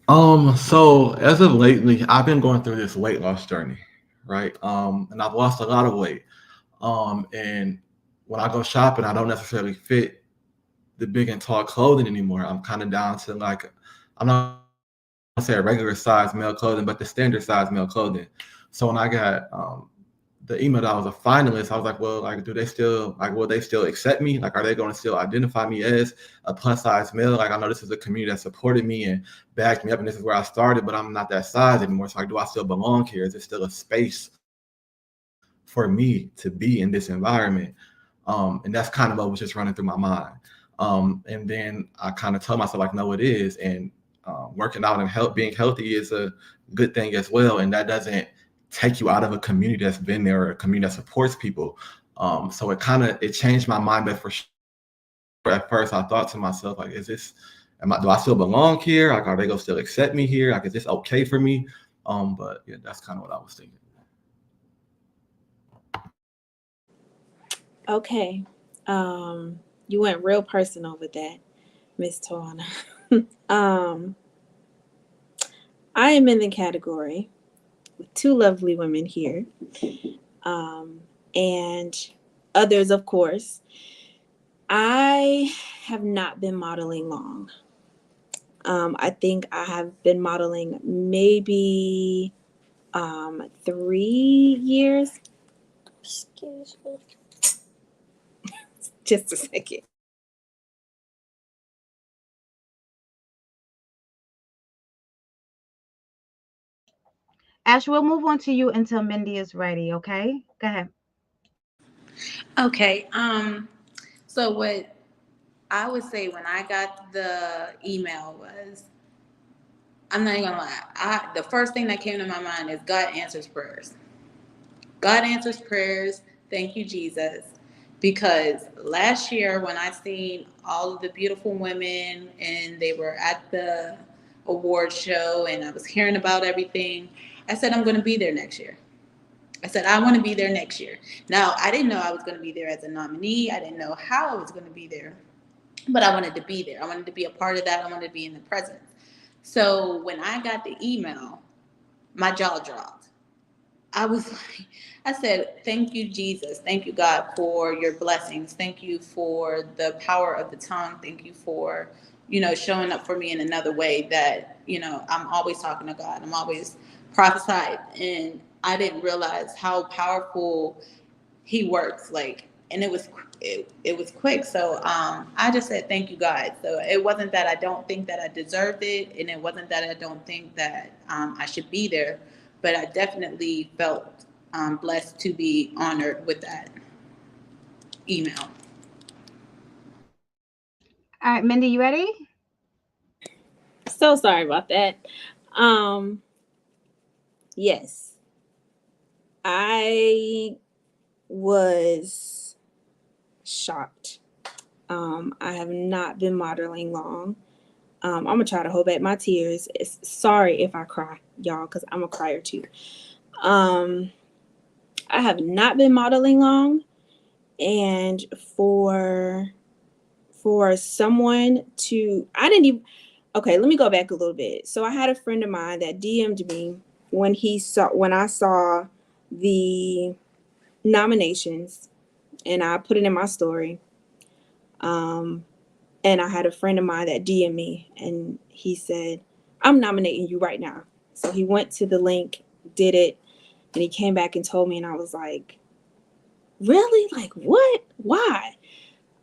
So as of lately, I've been going through this weight loss journey, right? And I've lost a lot of weight. And when I go shopping, I don't necessarily fit the big and tall clothing anymore. I'm kind of down to like, I'm not gonna say a regular size male clothing, but the standard size male clothing. So when I got the email that I was a finalist, I was like, well, like, do they still like, will they still accept me? Like, are they going to still identify me as a plus size male? Like, I know this is a community that supported me and backed me up, and this is where I started, but I'm not that size anymore. So like, do I still belong here? Is there still a space for me to be in this environment? And that's kind of what was just running through my mind. And then I kind of told myself like, no, it is. And working out and being healthy is a good thing as well. And that doesn't take you out of a community that's been there or a community that supports people. So it changed my mind. But for sure, at first I thought to myself, like, do I still belong here? Like, are they gonna still accept me here? Like, is this okay for me? But yeah, that's kind of what I was thinking. Okay. You went real personal with that, Miss Tawana. I am in the category with two lovely women here, and others, of course. I have not been modeling long. I think I have been modeling maybe 3 years. Excuse me. Just a second. Ash, we'll move on to you until Mindy is ready. Okay. Go ahead. Okay. So what I would say when I got the email was, I'm not even gonna lie. The first thing that came to my mind is God answers prayers. God answers prayers. Thank you, Jesus. Because last year when I seen all of the beautiful women and they were at the award show and I was hearing about everything, I said, I'm going to be there next year. I said, I want to be there next year. Now, I didn't know I was going to be there as a nominee. I didn't know how I was going to be there, but I wanted to be there. I wanted to be a part of that. I wanted to be in the presence. So when I got the email, my jaw dropped. I was like, I said, thank you, Jesus. Thank you, God, for your blessings. Thank you for the power of the tongue. Thank you for, showing up for me in another way that, I'm always talking to God. I'm always prophesied. And I didn't realize how powerful he works. Like, and it was quick. So I just said, thank you, God. So it wasn't that I don't think that I deserved it. And it wasn't that I don't think that I should be there. But I definitely felt blessed to be honored with that email. All right, Mindy, you ready? So sorry about that. Yes. I was shocked. I have not been modeling long. I'm gonna try to hold back my tears. Sorry if I cry, y'all, because I'm a crier too. I have not been modeling long, and for someone to, I didn't even. Okay, let me go back a little bit. So I had a friend of mine that DM'd me when I saw the nominations, and I put it in my story. And I had a friend of mine that DM'd me, and he said, I'm nominating you right now. So he went to the link, did it, and he came back and told me, and I was like, really? Like, what? Why?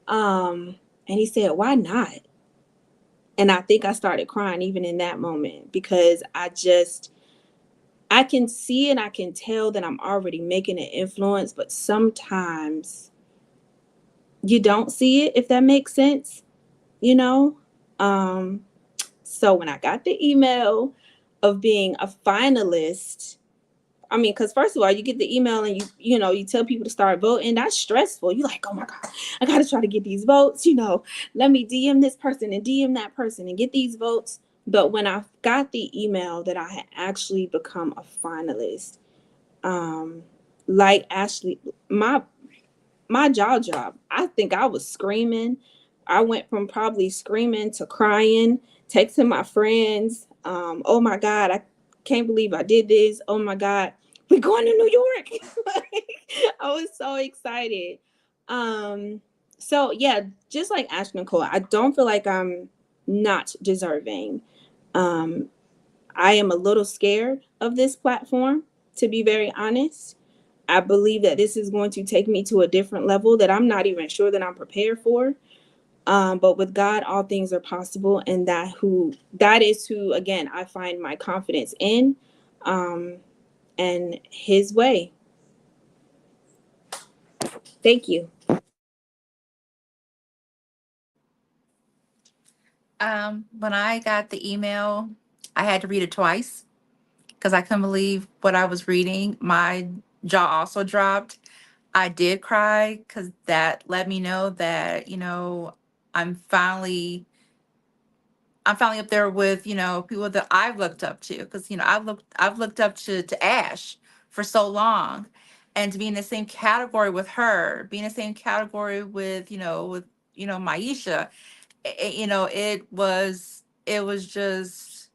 And he said, why not? And I think I started crying even in that moment, because I can see and I can tell that I'm already making an influence, but sometimes you don't see it, if that makes sense, you know? So when I got the email of being a finalist, I mean, because first of all, you get the email and you tell people to start voting. That's stressful. You like, oh my God, I got to try to get these votes. Let me DM this person and DM that person and get these votes. But when I got the email that I had actually become a finalist, like Ashley, my jaw dropped. I think I was screaming. I went from probably screaming to crying, texting my friends. Oh my God, I can't believe I did this. Oh my God, we're going to New York. I was so excited. So yeah, just like Ash Nicole, I don't feel like I'm not deserving. Um, I am a little scared of this platform, to be very honest. I believe that this is going to take me to a different level that I'm not even sure that I'm prepared for. But with God, all things are possible, and that is who again I find my confidence in, and His way. Thank you. When I got the email, I had to read it twice because I couldn't believe what I was reading. My jaw also dropped. I did cry because that let me know that, I'm finally I'm finally up there with, people that I've looked up to. Because, I've looked up to Ash for so long. And to be in the same category with her, be in the same category with Maisha, it was just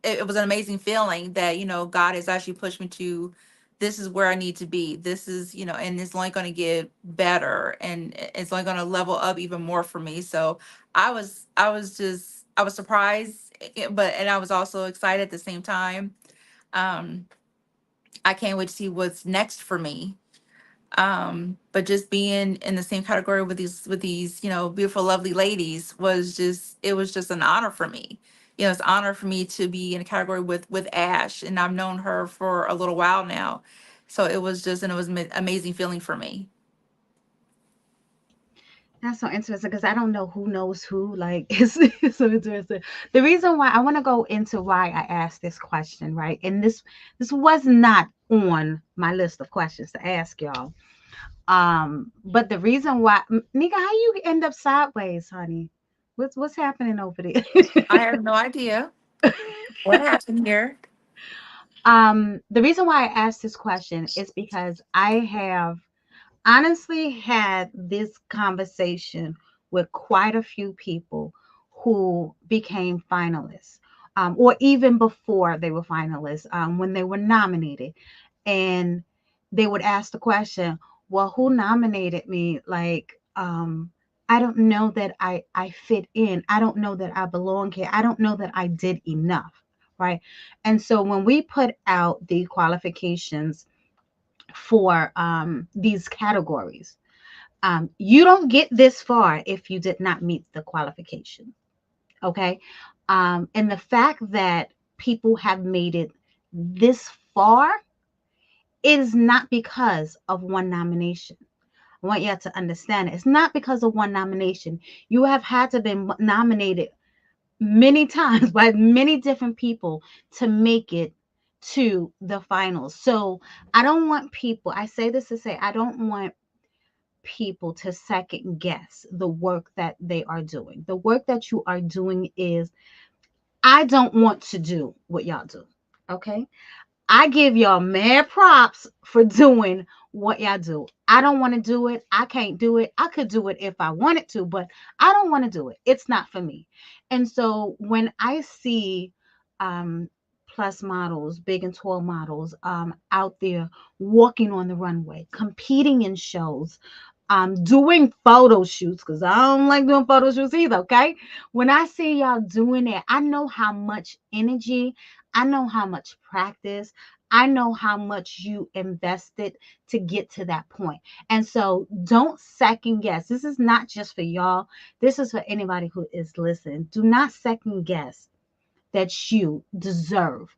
it was an amazing feeling that God has actually pushed me to this is where I need to be. This is and it's only going to get better, and it's only going to level up even more for me. So I was surprised, but and I was also excited at the same time. um I can't wait to see what's next for me. But just being in the same category with these beautiful lovely ladies was just an honor for me. It's an honor for me to be in a category with Ash, and I've known her for a little while now. So it was an amazing feeling for me. That's so interesting because I don't know who knows who. Like, it's so interesting. The reason why I want to go into why I asked this question, right? And this was not on my list of questions to ask y'all. But the reason why, Nika, how you end up sideways, honey? What's happening over there? I have no idea what happened here. The reason why I asked this question is because I have honestly had this conversation with quite a few people who became finalists, or even before they were finalists, when they were nominated. And they would ask the question, well, who nominated me? Like, I don't know that I fit in. I don't know that I belong here. I don't know that I did enough. Right. And so when we put out the qualifications for these categories, you don't get this far if you did not meet the qualification. Okay. And the fact that people have made it this far is not because of one nomination. I want you to understand it. It's not because of one nomination. You have had to be nominated many times by many different people to make it to the finals. So I don't want people, I say this to say, I don't want people to second guess the work that they are doing. The work that you are doing is, I don't want to do what y'all do. Okay. I give y'all mad props for doing what y'all do. I don't want to do it. I can't do it. I could do it if I wanted to, but I don't want to do it. It's not for me. And so when I see um, plus models, big and tall models, out there walking on the runway, competing in shows, doing photo shoots, because I don't like doing photo shoots either. Okay. When I see y'all doing it, I know how much energy, I know how much practice, I know how much you invested to get to that point. And so don't second guess. This is not just for y'all, this is for anybody who is listening. Do not second guess that you deserve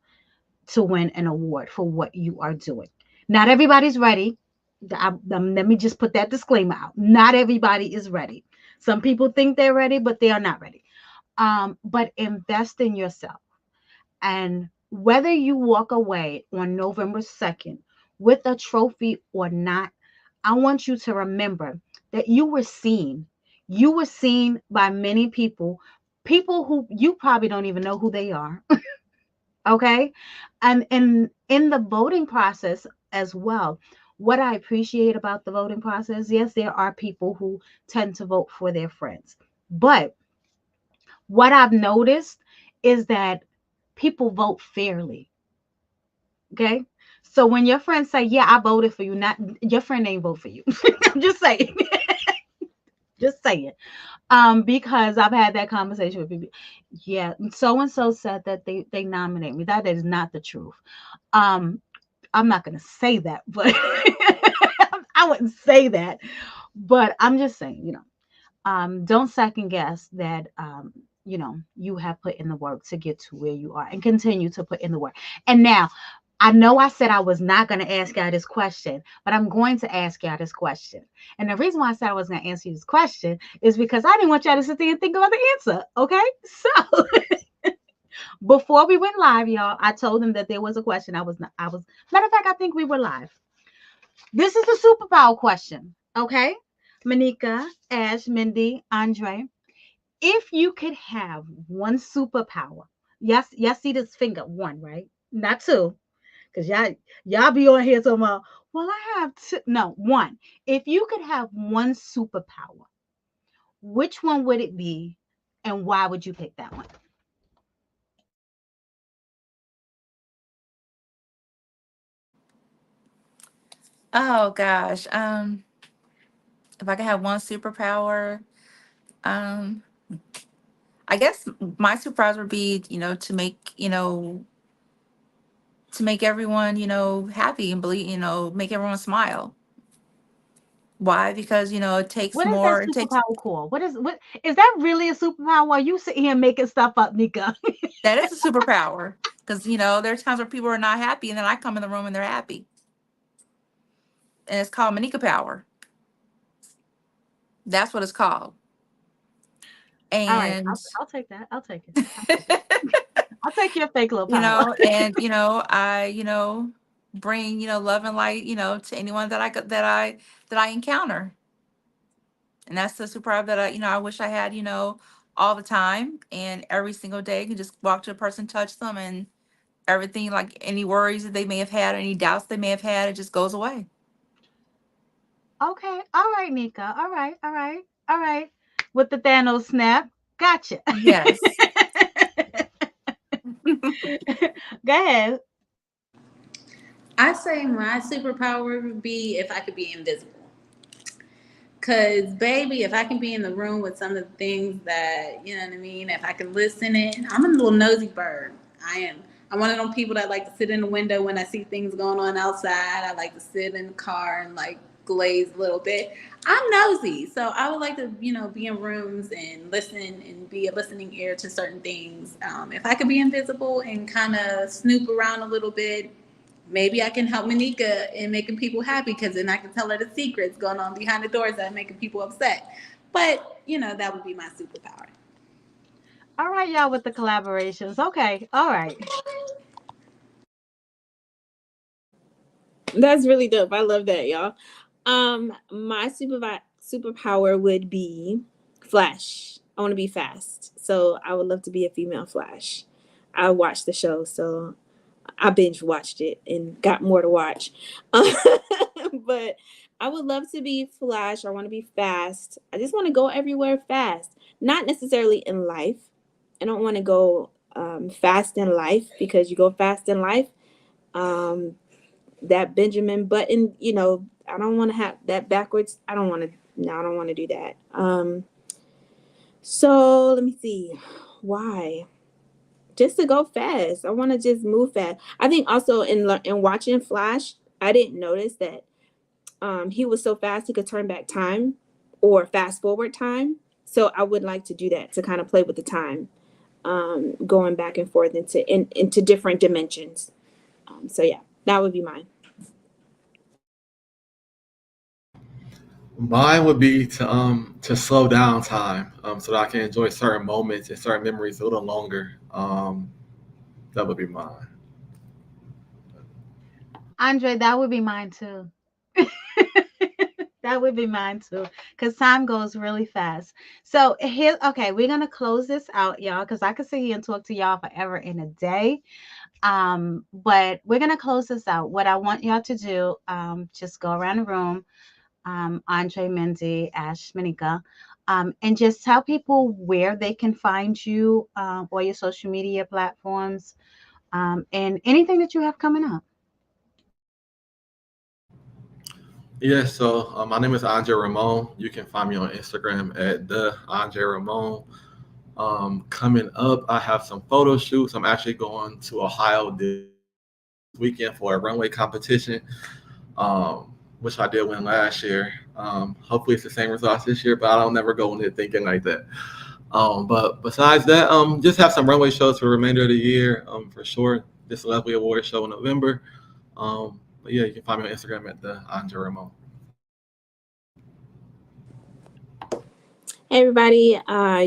to win an award for what you are doing. Not everybody's ready. Let me just put that disclaimer out. Not everybody is ready. Some people think they're ready, but they are not ready. But invest in yourself. And Whether you walk away on November 2nd with a trophy or not, I want you to remember that you were seen. You were seen by many people, people who you probably don't even know who they are. Okay. And in the voting process as well, what I appreciate about the voting process, yes, there are people who tend to vote for their friends. But what I've noticed is that people vote fairly. Okay. So when your friends say, yeah, I voted for you, not your friend ain't vote for you. I'm just saying. Just saying. Because I've had that conversation with people. Yeah, so and so said that they nominate me. That is not the truth. Um, I'm not gonna say that, but I wouldn't say that. But I'm just saying, don't second guess that you have put in the work to get to where you are and continue to put in the work. And now I know I said I was not going to ask y'all this question, but I'm going to ask y'all this question. And the reason why I said I was going to answer you this question is because I didn't want y'all to sit there and think about the answer. Okay. So before we went live, y'all, I told them that there was a question. Matter of fact, I think we were live. This is a superpower question. Okay. Meneka, Ash, Mindy, Andre, if you could have one superpower, yes, y'all see this finger, one, right? Not two, because y'all be on here talking about, well, I have two. No, one. If you could have one superpower, which one would it be, and why would you pick that one? Oh gosh. If I could have one superpower, um, I guess my superpowers would be, to make everyone, happy and believe, make everyone smile. Why? Because, it takes What is that more, it takes superpower called? What is that really a superpower? Or are you sitting here making stuff up, Nika? that is a superpower. Because, there's times where people are not happy and then I come in the room and they're happy. And it's called Meneka power. That's what it's called. All right, And I'll take that. I'll take it. I'll take your fake little power. I bring love and light to anyone that I encounter. And that's the superpower that I wish I had all the time and every single day. I can just walk to a person, touch them, and everything, like any worries that they may have had, any doubts they may have had, it just goes away. Okay. All right, Nika. All right. All right. All right. With the Thanos snap. Gotcha. Yes. Go ahead. I say my superpower would be if I could be invisible. Cause baby, if I can be in the room with some of the things that you know what I mean, if I can listen in, I'm a little nosy bird. I am. I'm one of those people that like to sit in the window when I see things going on outside. I like to sit in the car and like glaze a little bit. I'm nosy, so I would like to be in rooms and listen and be a listening ear to certain things. If I could be invisible and kind of snoop around a little bit, maybe I can help Meneka in making people happy because then I can tell her the secrets going on behind the doors that are making people upset. But, that would be my superpower. All right, y'all, with the collaborations. Okay. All right. That's really dope. I love that, y'all. My superpower would be Flash. I want to be fast, so I would love to be a female Flash. I watched the show, so I binge watched it and got more to watch. But I would love to be Flash. I want to be fast. I just want to go everywhere fast. Not necessarily in life. I don't want to go fast in life because you go fast in life. Um, that Benjamin Button, I don't want to have that backwards. I don't want to. No, I don't want to do that. So let me see. Why? Just to go fast. I want to just move fast. I think also in watching Flash, I didn't notice that he was so fast he could turn back time or fast forward time. So I would like to do that to kind of play with the time, going back and forth into different dimensions. So yeah, that would be mine. Mine would be to slow down time so that I can enjoy certain moments and certain memories a little longer. That would be mine. Andre, that would be mine too. That would be mine too, because time goes really fast. So here, okay, we're gonna close this out, y'all, because I could sit here and talk to y'all forever in a day. But we're gonna close this out. What I want y'all to do, just go around the room, Andre, Mindy, Ash, Meneka, and just tell people where they can find you, or your social media platforms, and anything that you have coming up. Yeah, so my name is Andre Ramone. You can find me on Instagram at the Andre Ramone. Coming up, I have some photo shoots. I'm actually going to Ohio this weekend for a runway competition, which I did win last year. Hopefully, it's the same results this year, but I don't never go in it thinking like that. But besides that, just have some runway shows for the remainder of the year, for sure. This Lovely Award show in November. But yeah, you can find me on Instagram at the Andre Ramone. Hey everybody,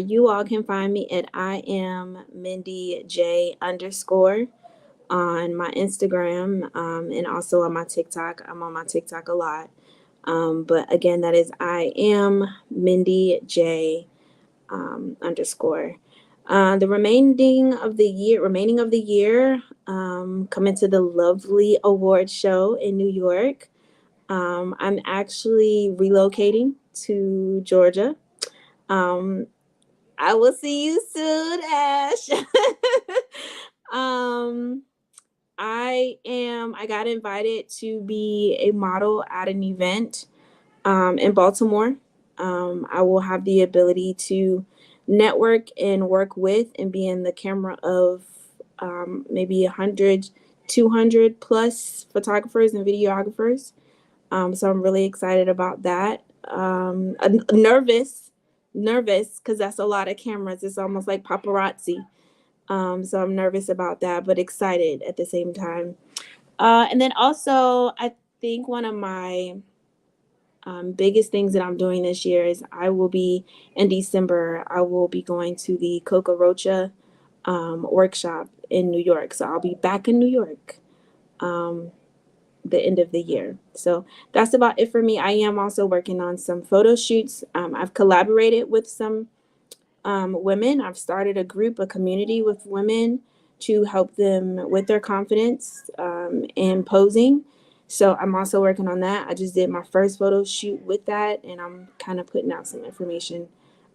you all can find me at I am Mindy J _ on my Instagram, and also on my TikTok. I'm on my TikTok a lot. But again, that is I am Mindy J _ the remaining of the year, coming to the Lovely Award show in New York. I'm actually relocating to Georgia. I will see you soon, Ash. I got invited to be a model at an event in Baltimore. I will have the ability to network and work with and be in the camera of maybe 100, 200 plus photographers and videographers. So I'm really excited about that. Nervous because that's a lot of cameras. It's almost like paparazzi. So I'm nervous about that, but excited at the same time. And then also, I think one of my biggest things that I'm doing this year is in December, I will be going to the Coca Rocha workshop in New York. So I'll be back in New York the end of the year. So that's about it for me. I am also working on some photo shoots. I've collaborated with some women. I've started a community with women to help them with their confidence and posing. So I'm also working on that. I just did my first photo shoot with that, and I'm kind of putting out some information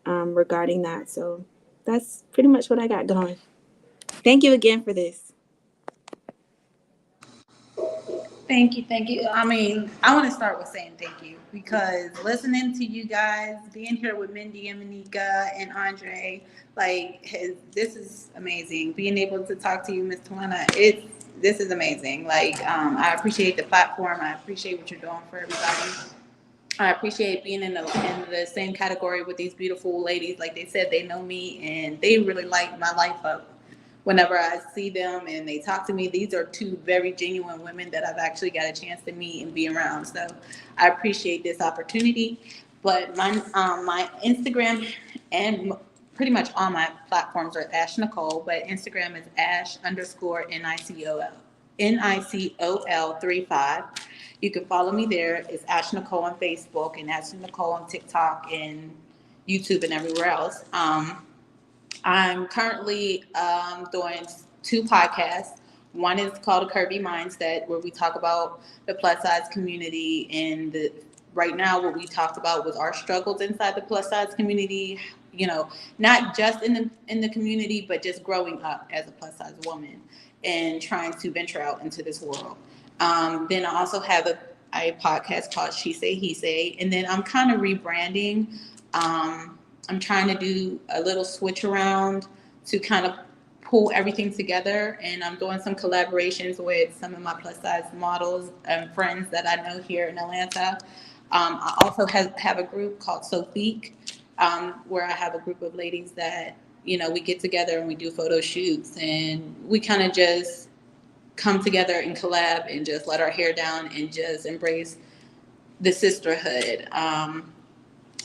regarding that. So that's pretty much what I got going. Thank you again for this. Thank you, thank you. I mean, I want to start with saying thank you because listening to you guys, being here with Mindy and Meneka and Andre, this is amazing. Being able to talk to you, Miss Tawana, this is amazing. I appreciate the platform. I appreciate what you're doing for everybody. I appreciate being in the same category with these beautiful ladies. Like they said, they know me and they really light my life up. Whenever I see them and they talk to me, these are two very genuine women that I've actually got a chance to meet and be around. So I appreciate this opportunity. But my Instagram and pretty much all my platforms are Ash Nicole, but Instagram is Ash _ NICOL 35. You can follow me there. It's Ash Nicole on Facebook and Ash Nicole on TikTok and YouTube and everywhere else. I'm currently doing 2 podcasts. One is called A Curvy Mindset, where we talk about the plus size community. And right now, what we talked about was our struggles inside the plus size community. You know, not just in the community, but just growing up as a plus size woman and trying to venture out into this world. Then I also have a podcast called She Say He Say, and then I'm kind of rebranding. I'm trying to do a little switch around to kind of pull everything together, and I'm doing some collaborations with some of my plus size models and friends that I know here in Atlanta. I also have a group called Sofique, where I have a group of ladies that, we get together and we do photo shoots, and we kind of just come together and collab and just let our hair down and just embrace the sisterhood.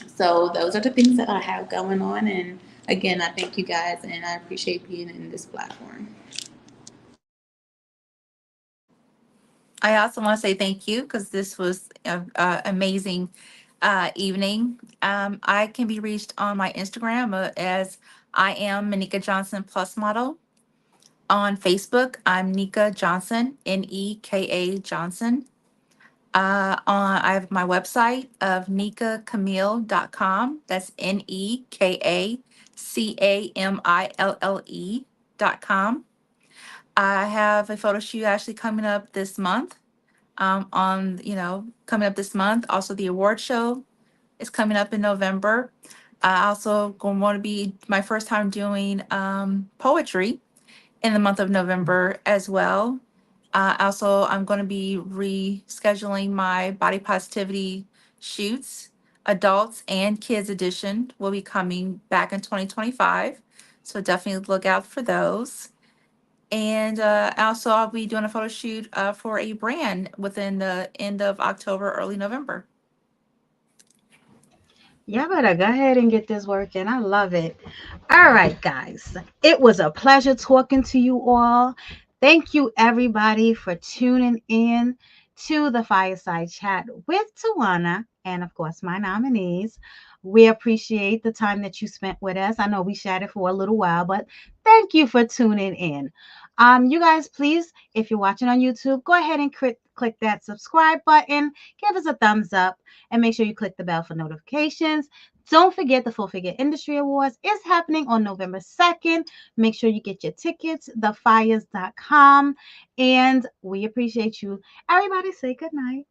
So those are the things that I have going on. And again, I thank you guys and I appreciate being in this platform. I also want to say thank you because this was an amazing evening. I can be reached on my Instagram as I am Meneka Johnson Plus Model. On Facebook, I'm Nika Johnson, Neka Johnson. I have my website of nikacamille.com. That's NEKACAMILLE.com. I have a photo shoot actually coming up this month. Coming up this month. Also, the award show is coming up in November. I also going to be my first time doing poetry in the month of November as well. Also, I'm going to be rescheduling my body positivity shoots. Adults and kids edition will be coming back in 2025. So definitely look out for those. And also, I'll be doing a photo shoot for a brand within the end of October, early November. Y'all better go ahead and get this working. I love it. All right, guys. It was a pleasure talking to you all. Thank you, everybody, for tuning in to the Fireside Chat with Tawana and, of course, my nominees. We appreciate the time that you spent with us. I know we chatted for a little while, but thank you for tuning in. You guys, please, if you're watching on YouTube, go ahead and click that subscribe button. Give us a thumbs up and make sure you click the bell for notifications. Don't forget the Full Figure Industry Awards is happening on November 2nd. Make sure you get your tickets, thefires.com. And we appreciate you. Everybody say good night.